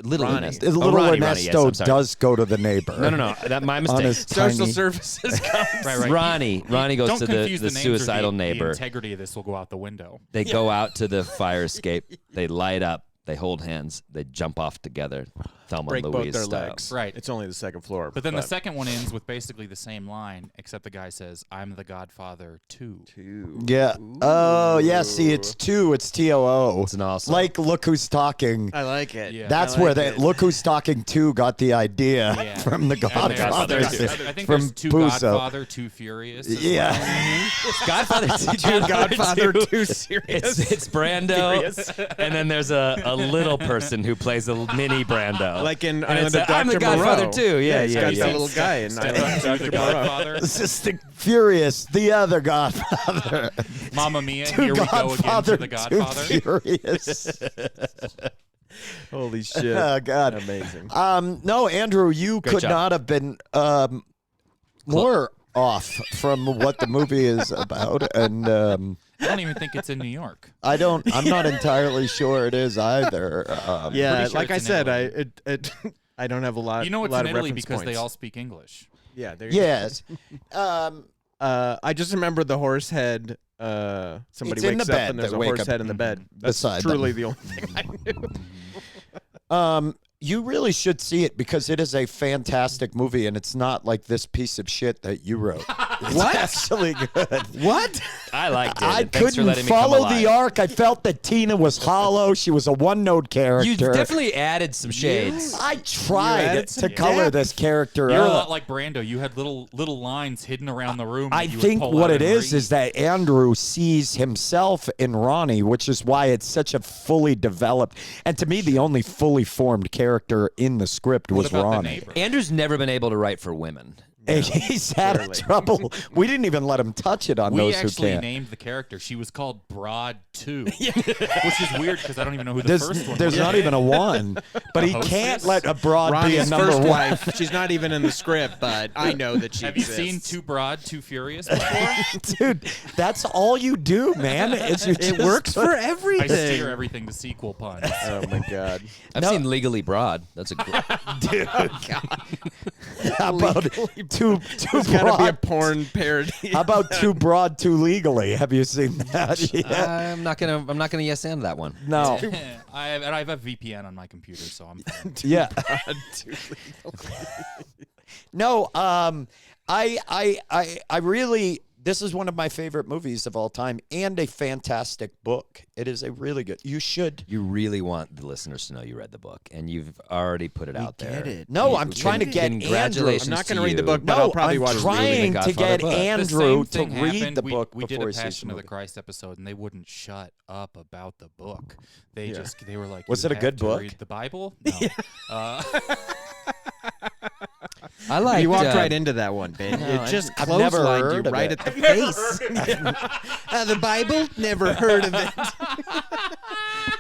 Little Ronnie. Ernesto. Little Ronnie, yes, Ernesto I'm sorry. does go to the neighbor. No. That my On mistake. his Social tiny- services comes. Right. Ronnie goes Don't to confuse the names or suicidal the neighbor. integrity of this will go out the window. They go out to the fire escape. They light up. They hold hands. They jump off together. Thelma Break and both Louise their style. legs. Right. It's only the second floor. But then the second one ends with basically the same line, except the guy says, "I'm the Godfather too." Yeah. Oh, yeah. See, it's two. It's TOO. It's an awesome. Like, look who's talking. I like it. Yeah. That's I like where they it. look who's talking two got the idea Yeah. from the And Godfather. I think from there's two Puzo. Godfather, Too Furious. as Yeah. well. Godfather Two Godfather, two. too serious. It's Brando, and then there's a little person who plays a mini Brando. Like in And Island it's of I'm the Dr. Godfather Moreau. too. Yeah, He's yeah, got yeah. that little guy in Island of Too, Dr. the Moreau. Godfather. This is the Furious, the other Godfather. Mamma Mia, Two here we go again Godfather, to the Too Godfather. Furious. Holy shit. Oh, God. Amazing. No, Andrew, you could job. not have been more off from what the movie is about, and I don't even think it's in New York. I'm not entirely sure it is either. Yeah, pretty sure like I it's in said, Italy. I don't have a lot. You know it's lot in of Italy reference because they points. all speak English. Yeah, there you go. Yes. I just remember the horse head. Somebody It's in wakes the up bed. and there's They a wake horse up head in the bed. That's beside truly them. the only thing I knew. You really should see it because it is a fantastic movie, and it's not like this piece of shit that you wrote. It's What? actually good. What? I liked it. I and thanks for couldn't letting me come follow alive. the arc. I felt that Tina was hollow. She was a one-note character. You definitely added some shades. I tried added to some color depth. this character You're a up. lot like Brando. You had little lines hidden around the room. I that you would think pull what out it and is read. that Andrew sees himself in Ronnie, which is why it's such a fully developed, and to me, the only fully formed character in the script was What about the Ronnie. neighbor? Andrew's never been able to write for women. And he's had clearly. trouble. We didn't even let him touch it on We those who actually can't. named the character. She was called Broad 2, which is weird because I don't even know who the first one There's was. not even a one, but he hostess? can't let a broad be a Ronnie's number first one. wife. She's not even in the script, but I know that she Have you exists. seen Too Broad, Too Furious before? Dude, that's all you do, man. Is you It just works put- for I everything. steer everything to sequel puns. Oh my god. I've seen Legally Broad. That's a great. Dude. How about too It's gotta be a broad? porn parody. How about too broad, too legally? Have you seen that? Yeah. I'm not gonna yes and that one. No. I have a VPN on my computer, so I'm fine. Yeah. No. I really. This is one of my favorite movies of all time, and a fantastic book. It is a really good. You should. You really want the listeners to know you read the book, and you've already put it out there. get it. No, You- I'm trying to get Congratulations! I'm not going gonna to read the book, but No, I'll probably I'm watch it. trying to Godfather get book. The Andrew same to thing read happened. the we, book we before did he a sees Passion the of the movie. Christ episode, and they wouldn't shut up about the book. They were like, Was "You it a have good to book? Read the Bible? No. I like. You walked right into that one, Ben. No, It just I've never clotheslined heard you of right it. at the face. The Bible? Never heard of it.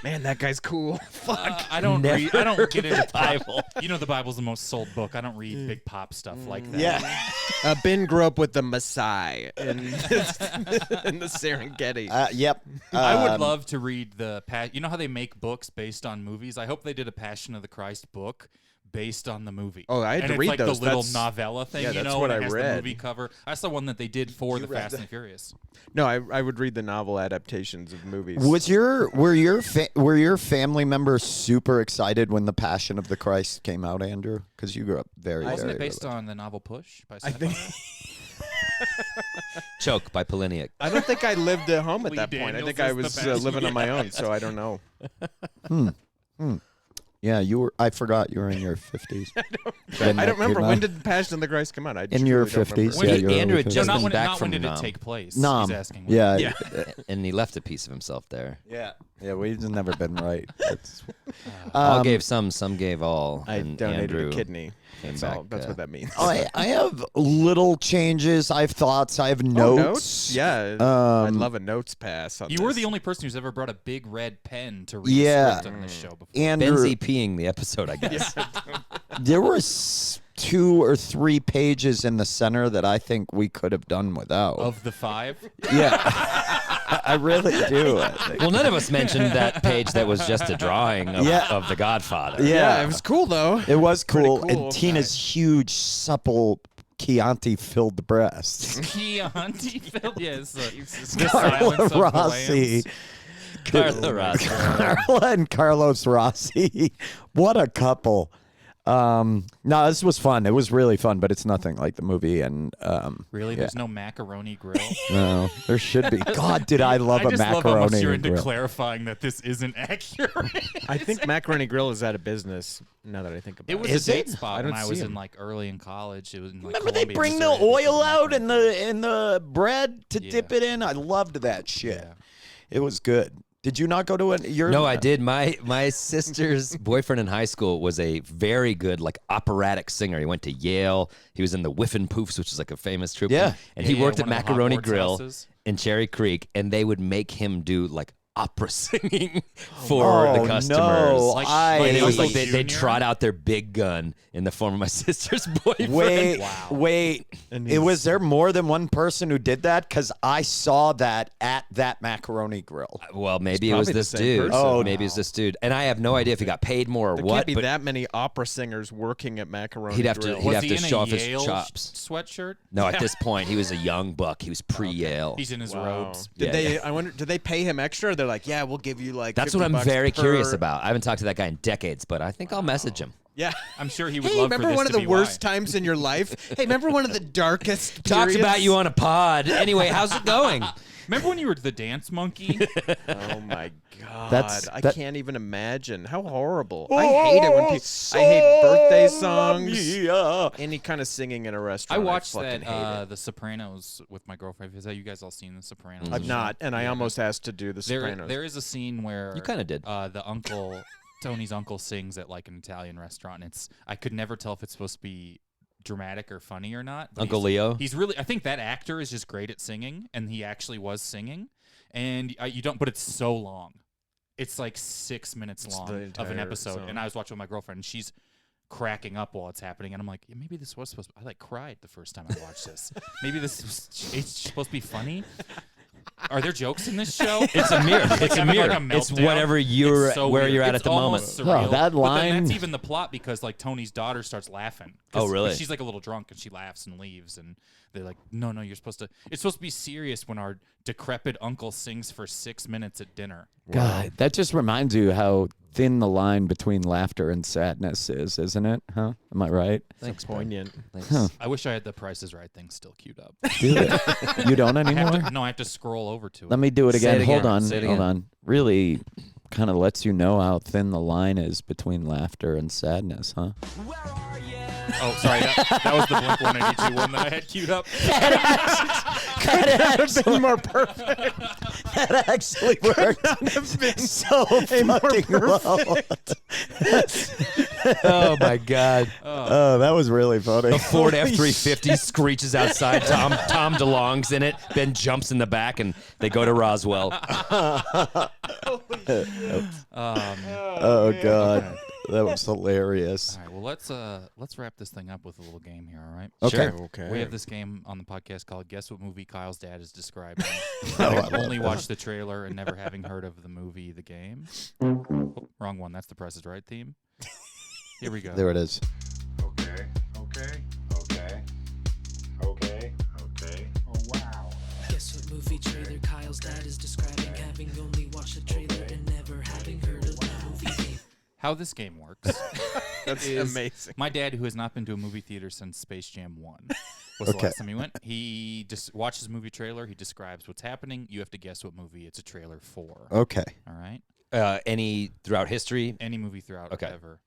Man, that guy's cool. Fuck. I don't read. I don't get into Bible. You know, the Bible's the most sold book. I don't read big pop stuff like that. Yeah. Ben grew up with the Messiah in the Serengeti. Yep. I would love to read the. You know how they make books based on movies? I hope they did a Passion of the Christ book based on the movie. Oh, I had and to it's read like those. the little That's- novella thing, yeah, you that's know, what and I it has read. the movie cover. That's the one that they did for the read Fast that? and Furious. No, I would read the novel adaptations of movies. Were your family members super excited when The Passion of the Christ came out, Andrew? Because you grew up very, Wasn't very it based religious. on the novel Push by I think Choke by Poliniak. I don't think I lived at home at Lee that point. I Daniels think I is the was best. living on my own, so I don't know. Yeah, you were. I forgot you were in your 50s. I don't remember. When did Passion of the Christ come out? I In your truly don't remember. 50s, When yeah, did you're Andrew early had 50s. just not been when, back not from when did it Nam. take place. Nam. He's asking. Yeah, And he left a piece of himself there. yeah. We've never been right. It's, All gave some gave all. I and donated Andrew a kidney. came That's back. all. That's what that means. I have little changes. I have thoughts. I have Oh, notes. Yeah, I'd Um, love a notes pass on You were this. the only person who's ever brought a big red pen to read Yeah. a script on this show before. Andrew, Benzie peeing the episode, I guess. there were 2 or 3 pages in the center that I think we could have done without. Of the 5, Yeah. I really do. I think. Well, none of us mentioned that page that was just a drawing of, Yeah. of the Godfather. Yeah, it was cool though. It was cool. cool. And Tina's huge, supple, Chianti-filled breasts. Chianti filled. Yes, Carla Rossi. Carla Rossi. Carla and Carlos Rossi. What a couple. No, this was fun. It was really fun, but it's nothing like the movie. And Really, yeah. there's no macaroni grill. No, there should be. God, did I love I a just love how much macaroni you're into grill. clarifying that this isn't accurate. I think Macaroni Grill is out of business now that I think about It it. was Is a date it? spot I when don't I see was in him. like early in college. It was in like Remember they Columbia, bring the Missouri. oil out and in the bread to Yeah. dip it in? I loved that shit. Yeah. It was good. Did you not go to it? No, I did. My sister's boyfriend in high school was a very good like operatic singer. He went to Yale. He was in the Whiffin' Poofs, which is like a famous troupe. Yeah. And he Yeah, worked at one of the Macaroni Hogwarts Grill houses. in Cherry Creek, and they would make him do like opera singing for Oh, the customers. no. Like- And it was Uncle like they Junior? trot out their big gun in the form of my sister's boyfriend. Wait, Wow. wait. It was there more than one person who did that? Because I saw that at that macaroni grill. Well, maybe it was probably the this same dude. person. Oh, maybe it's this dude. And I have no idea if he got paid more or There what. can't be but that many opera singers working at Macaroni He'd have to- Grill. he'd Was have he to in show a off his Yale chops. sweatshirt? No, at this point, he was a young buck. He was pre-Yale. He's in his Wow. robes. Did Yeah, they? yeah. I wonder. Did they pay him extra? They're like, yeah, we'll give you like. That's what I'm $50 very per- curious about. I haven't talked to that guy in decades, but I think I'll message him. Yeah. I'm sure he would Hey, love for remember this one to of the be worst why. times in your life? Hey, remember one of the darkest Talked periods? about you on a pod. Anyway, how's it going? Remember when you were the dance monkey? Oh my god! I that- can't even imagine how horrible. I hate it when people. I hate birthday songs. Any kind of singing in a I restaurant. watched fucking that hate it. The Sopranos with my girlfriend. Has that you guys all seen the Sopranos? I've not, and I Yeah, almost asked to do the There, Sopranos. there is a scene where You kinda did. The uncle, Tony's uncle, sings at like an Italian restaurant. And I could never tell if it's supposed to be dramatic or funny or not. But Uncle he's- Leo? He's really. I think that actor is just great at singing, and he actually was singing. And you don't, but it's so long. It's like 6 minutes It's long the of an entire episode. song. And I was watching with my girlfriend, and she's cracking up while it's happening, and I'm like, yeah, maybe this was supposed to. I like cried the first time I watched this. Maybe this was it's supposed to be funny. Are there jokes in this show? It's a mirror. It's a having, like, mirror. a It's meltdown. whatever you're It's so where weird. you're at It's at the moment. almost surreal. Oh, that But then line- that's even the plot because like Tony's daughter starts laughing. Oh, really? She's like a little drunk and she laughs and leaves, and they're like, no, you're supposed to. It's supposed to be serious when our decrepit uncle sings for 6 minutes at dinner. God, that just reminds you how thin the line between laughter and sadness is, isn't it? Huh? Am I right? Thanks, bro. poignant. Thanks. I wish I had the Price is Right thing still queued up. Do it. You don't I anymore? have to scroll over to it. Let me do it Say again. it Hold again. on. Say it Hold again. on. Really kind of lets you know how thin the line is between laughter and sadness, huh? Oh, sorry. That was the Blink 182 one that I had queued up. That actually, more perfect. that actually worked so fucking well. Oh my God. Oh, that was really funny. The Ford F-350 screeches outside. Tom DeLonge's in it. Ben jumps in the back, and they go to Roswell. Oh God, that was hilarious. All right, well let's wrap this thing up with a little game here, all right? Okay. Sure. Okay. We have this game on the podcast called Guess What Movie Kyle's Dad is Describing. I Having love only that. watched the trailer and never having heard of the movie The Game. Oh, wrong one. That's the Price is Right theme. Here we go. There it is. Okay. Oh, wow. Guess what movie trailer Kyle's dad is describing? Having only watched the trailer and never having heard of the movie game. How this game works. That's amazing. My dad, who has not been to a movie theater since Space Jam 1, was the last time he went. He just watches movie trailer. He describes what's happening. You have to guess what movie it's a trailer for. Okay. All right? Any throughout history? Any movie throughout Okay. ever.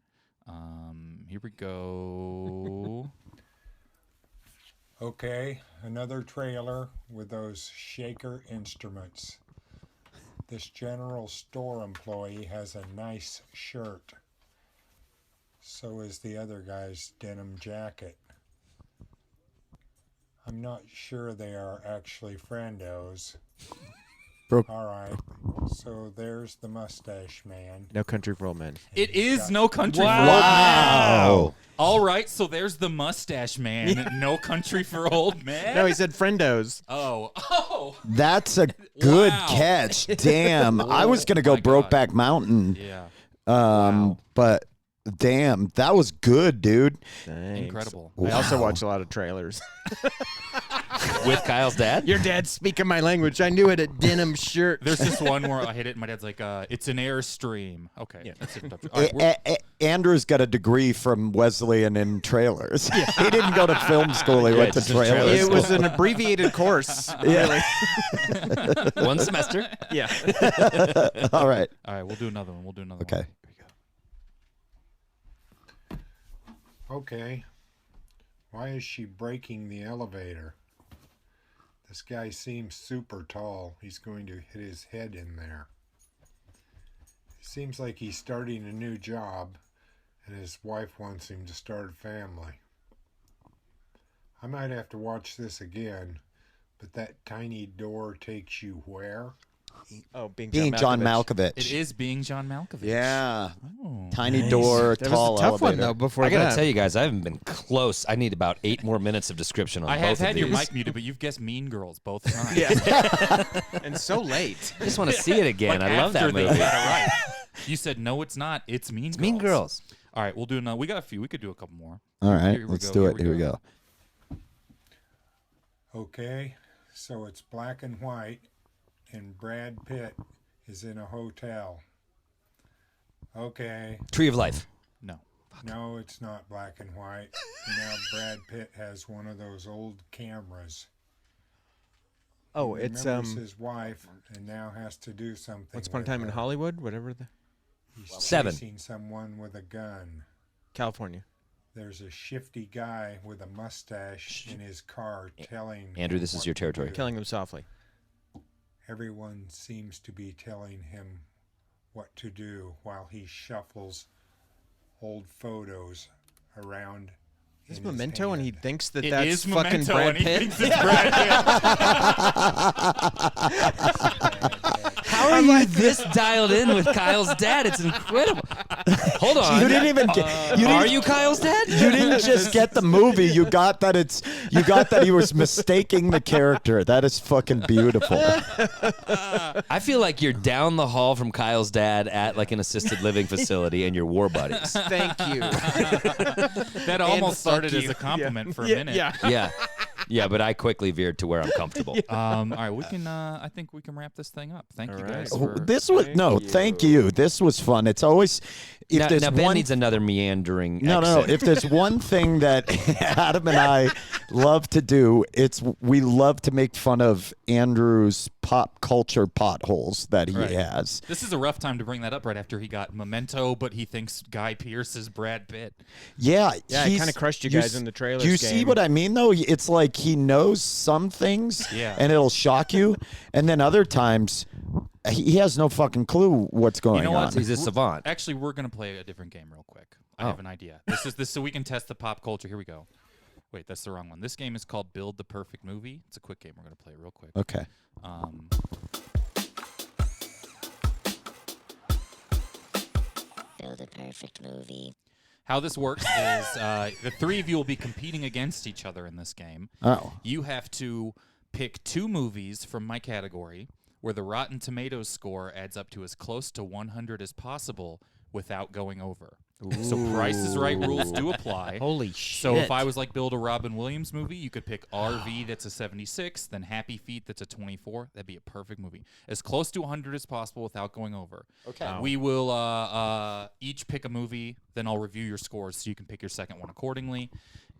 Here we go. Okay, another trailer with those shaker instruments. This general store employee has a nice shirt. So is the other guy's denim jacket. I'm not sure they are actually friendos. Brooke. All right, so there's the mustache man. No Country for Old Men. It is No Country for Old Men. Wow. All right, so there's the mustache man. No Country for Old Men. No, he said friendos. Oh. That's a good Wow. catch. Damn. I was going to go my God. Brokeback Mountain. Yeah. But damn, that was good, dude. Thanks. Incredible. I also Wow. watch a lot of trailers. With Kyle's dad? Your dad's speaking my language. I knew it at denim shirt. There's this one where I hit it, and my dad's like, it's an Airstream. Okay. That's it. All right, we're- Andrew's got a degree from Wesleyan in trailers. He didn't go to film school. He went to just trailers. It was an abbreviated course. Really. One semester. Yeah. All right. all right, we'll do another one. Okay. Okay, why is she breaking the elevator? This guy seems super tall. He's going to hit his head in there. It seems like he's starting a new job, and his wife wants him to start a family. I might have to watch this again, but that tiny door takes you where? Oh, being John Malkovich. It is Being John Malkovich. Yeah. Oh. Tiny door, That tall was a tough one, elevator. though, before I gotta that. tell you guys, I haven't been close. I need about 8 more minutes of description on I both have of had your these. mic muted, but you've guessed Mean Girls both times. Yeah. And so late. I just want to see it again. Like I love that after they movie. got it right. You said, no, it's not. It's Mean Girls. Mean Girls. All right, we'll do another. We got a few. We could do a couple more. All right. Here we Let's go, do here it. we Here we go. go. Okay, so it's black and white, and Brad Pitt is in a hotel. Okay, Tree of Life. No. no, it's not black and white. Now Brad Pitt has one of those old cameras. Oh, He it's remembers his wife and now has to do something. Once Upon a with Time in her. Hollywood, whatever the He's 7. chasing someone with a gun. California. There's a shifty guy with a mustache in his car telling Andrew, him this is what your to territory. do. Killing them softly. Everyone seems to be telling him what to do while he shuffles old photos around. Is in his Memento, and he hand. thinks that It that's is fucking Memento, Brad and he Pitt? thinks it's Brad Pitt. How are you this dialed in with Kyle's dad? It's incredible. Hold on. You didn't even get. You Are didn't, you Kyle's dad? You didn't just get the movie. You got that it's. You got that he was mistaking the character. That is fucking beautiful. I feel like you're down the hall from Kyle's dad at like an assisted living facility, and you're war buddies. Thank you. That almost fuck started as you. a compliment for a Yeah, minute. yeah. Yeah, but I quickly veered to where I'm comfortable. All right, we can. I think we can wrap this thing up. Thank you guys. right. Oh, For, this was Thank you. This was fun. It's always if Now, there's now Ben one. needs another meandering. No. exit. If there's one thing that Adam and I love to do, it's we love to make fun of Andrew's pop culture potholes that he Right. has. This is a rough time to bring that up right after he got Memento, but he thinks Guy Pearce is Brad Pitt. Yeah, Yeah, he kinda crushed you guys in the trailers Do you see game. what I mean, though? It's like he knows some things, Yeah. and it'll shock you, and then other times he has no fucking clue what's going know on. what? He's a savant. Actually, we're gonna play a different game real quick. I Oh. have an idea. This is so we can test the pop culture. Here we go. Wait, that's the wrong one. This game is called Build the Perfect Movie. It's a quick game. We're gonna play real quick. Okay. Build a perfect movie. How this works is the three of you will be competing against each other in this game. Oh. You have to pick 2 movies from my category where the Rotten Tomatoes score adds up to as close to 100 as possible without going over. So Price is Right rules do apply. Holy shit. So if I was like build a Robin Williams movie, you could pick RV that's a 76, then Happy Feet that's a 24. That'd be a perfect movie. As close to 100 as possible without going over. Okay. We will each pick a movie, then I'll review your scores so you can pick your second one accordingly.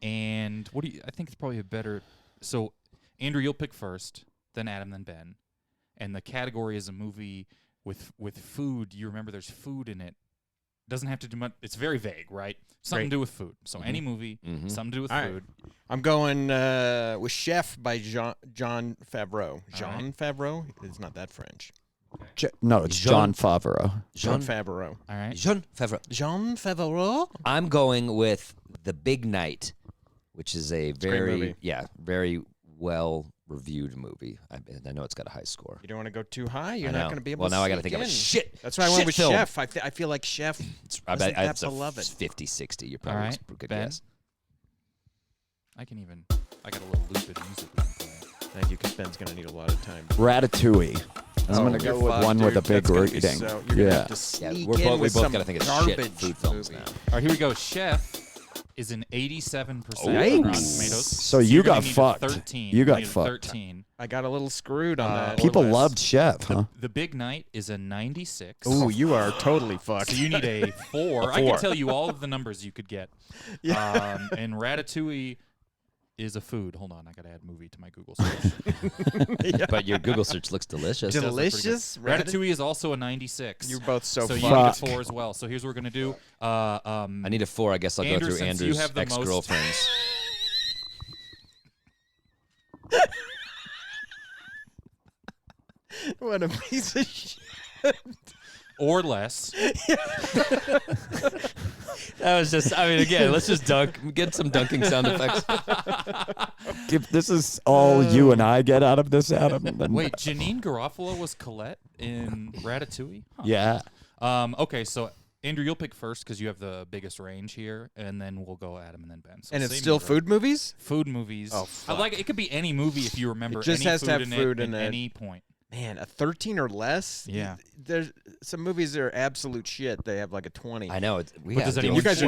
And what do you I think it's probably a better so Andrew, you'll pick first, then Adam, then Ben. And the category is a movie with food. You remember there's food in it. Doesn't have to do much. It's very vague, right? Something to do with food. So any movie, something to do with food. I'm going with Chef by John Favreau. Jean Favreau? It's not that French. No, it's John Favreau. Jean Favreau. All right. Jean Favreau. Jean Favreau? I'm going with The Big Night, which is a very very well reviewed movie. I know it's got a high score. You don't want to go too high? You're I not know. going to be able Well, to now I got to sneak think of in. a shit. That's why I went with film. Chef. I feel like Chef I wasn't bet that it's beloved. 50, 60. You're All probably right, a good Ben. guess. I got a little loop of music we can play. Thank you, because Ben's going to need a lot of time. Ratatouille. I'm going to you're go with fucked, one with a dude. big That's gonna be rating. So, you're going to have to Yeah, sneak we in both with got some to think of garbage shit food films movie. now. All right, here we go. Chef is an 87% on Nice. Rotten Tomatoes. So you're you gonna got need a fucked. 13. You got need a fucked. 13. I got a little screwed on that. People People less. loved Chef, huh? The Big Night is a 96. Ooh, you are totally fucked. So you need a 4. I can tell you all of the numbers you could get. Yeah. And Ratatouille is a food. Hold on, I gotta add movie to my Google search. But your Google search looks delicious. Does look pretty good. Delicious? Ratatouille is also a 96. You're both so so fucked. you need a 4 as well. So here's what we're gonna do. I need a 4. I guess I'll Andrew, go through since you Andrew's have the most- ex-girlfriends. What a piece of shit. or less. That was just, I mean, again, let's just get some dunking sound effects. If this is all you and I get out of this, Adam, then Wait, Janine Garofalo was Colette in Ratatouille? Huh. yeah. Okay, so Andrew, you'll pick first because you have the biggest range here, and then we'll go Adam and then Ben. So And it's same still order. food movies? Food movies. Oh, I like it. Could be any movie if you remember. It just any has to food have in food it in at it. any point. Man, a 13 or less? Yeah. There's some movies that are absolute shit. They have like a 20. I know. But does anyone You guys are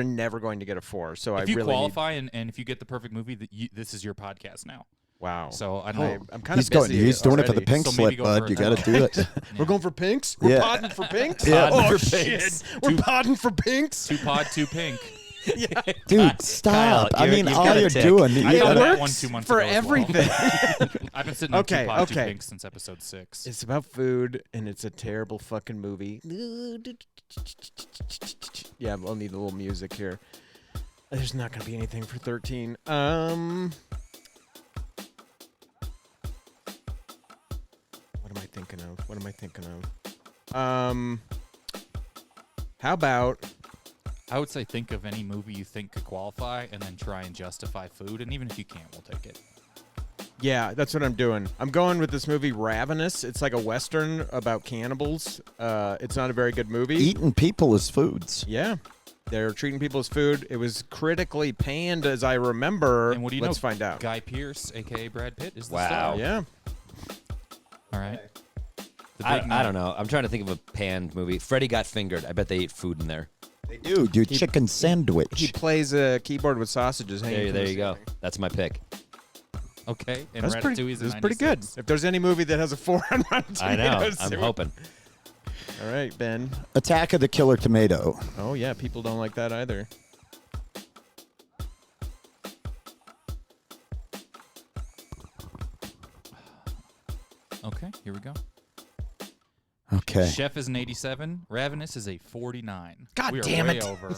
Four. never going to get a 4. So I If you really qualify and if you get the perfect movie, this is your podcast now. Wow. So I don't know. I'm kind of He's going. He's doing it for the pink So maybe slip, go bud. for You a got to do it. We're going for pinks? We're Yeah. podding for pinks? Yeah. Oh, For shit. We're podding for pinks? 2 pod, 2 pink. Dude, stop. Kyle, I mean, you've all got a you're tick. doing. I you thought gotta- that one 2 months for ago as well. everything. I've been sitting on Okay, 2 pod, 2 okay. pinks since episode 6. It's about food, and it's a terrible fucking movie. Yeah, I'll need a little music here. There's not going to be anything for 13. What am I thinking of? How about... I would say think of any movie you think could qualify and then try and justify food. And even if you can't, we'll take it. Yeah, that's what I'm doing. I'm going with this movie Ravenous. It's like a Western about cannibals. It's not a very good movie. Eating people as foods. Yeah. They're treating people as food. It was critically panned, as I remember. And what do you Let's know? find out. Guy Pearce, a.k.a. Brad Pitt, is the Wow. star. Yeah. All right. The I Big Night. don't know. I'm trying to think of a panned movie. Freddy Got Fingered. I bet they eat food in there. They do. Do chicken sandwich. He plays a keyboard with sausages hanging from There the you go. ceiling. That's my pick. Okay. And That's pretty, Ratatouille's a that's pretty good. 96. If there's any movie that has a 4 on Rotten I know. Tomatoes, I'm it would- hoping. All right, Ben. Attack of the Killer Tomato. Oh, yeah. People don't like that either. Okay, here we go. Okay. Chef is an 87. Ravenous is a 49. God we are damn way it. over.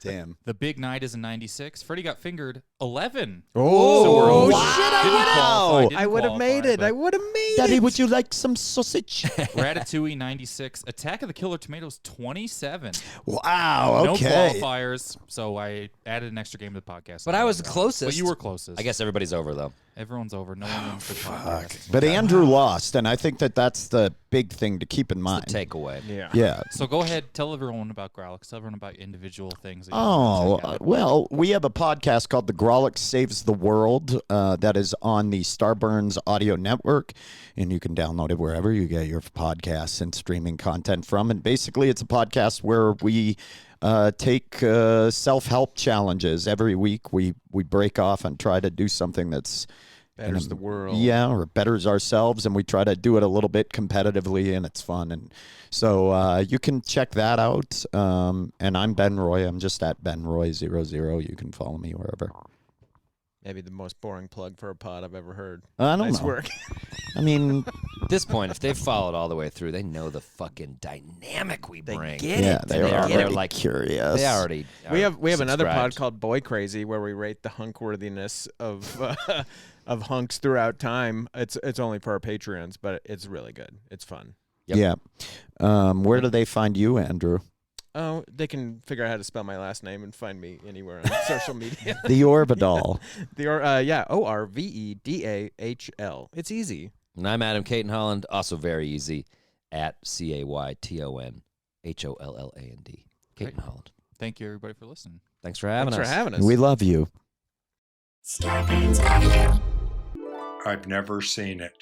Damn. The Big Night is a 96. Freddy Got Fingered, 11. Oh, So we're over. shit, I Didn't would've- qualify, didn't I would have made qualify, it. but I would have made Daddy, it. would you like some sausage? Ratatouille, 96. Attack of the Killer Tomatoes, 27. Wow. No Okay. qualifiers, so I added an extra game to the podcast. But I was the closest. But you were closest. I guess everybody's over, though. Everyone's over. No one wins the podcast. But Andrew lost, and I think that's the big thing to keep in mind. The takeaway. Yeah. Yeah. So go ahead, tell everyone about Grawlix. Tell everyone about individual things. That you Oh, check out. well, we have a podcast called The Grawlix Saves the World that is on the Starburns audio network. and you can download it wherever you get your podcasts and streaming content from. And basically, it's a podcast where we take self-help challenges every week. We break off and try to do something that's Betters the world. Yeah, or betters ourselves, and we try to do it a little bit competitively, and it's fun. And so you can check that out. And I'm Ben Roy. I'm just at BenRoy00. You can follow me wherever. Maybe the most boring plug for a pod I've ever heard. I don't Nice know. work. I mean, At this point, if they've followed all the way through, they know the fucking dynamic we bring. get yeah, it. they're They're already like curious. They already. We are have another pod subscribed. called Boy Crazy where we rate the hunkworthiness of of hunks throughout time. It's only for our Patreons, but it's really good. It's fun. Yep. Yeah. Where do they find you, Andrew? Oh, they can figure out how to spell my last name and find me anywhere on social media. The Orvedahl. Orvedahl. It's easy. And I'm Adam Cayton-Holland, also very easy, at CaytonHolland. Cayton-Holland. Thank you, everybody, for listening. Thanks for having Thanks us. for having us. We love you. Starburns Audio. I've never seen it.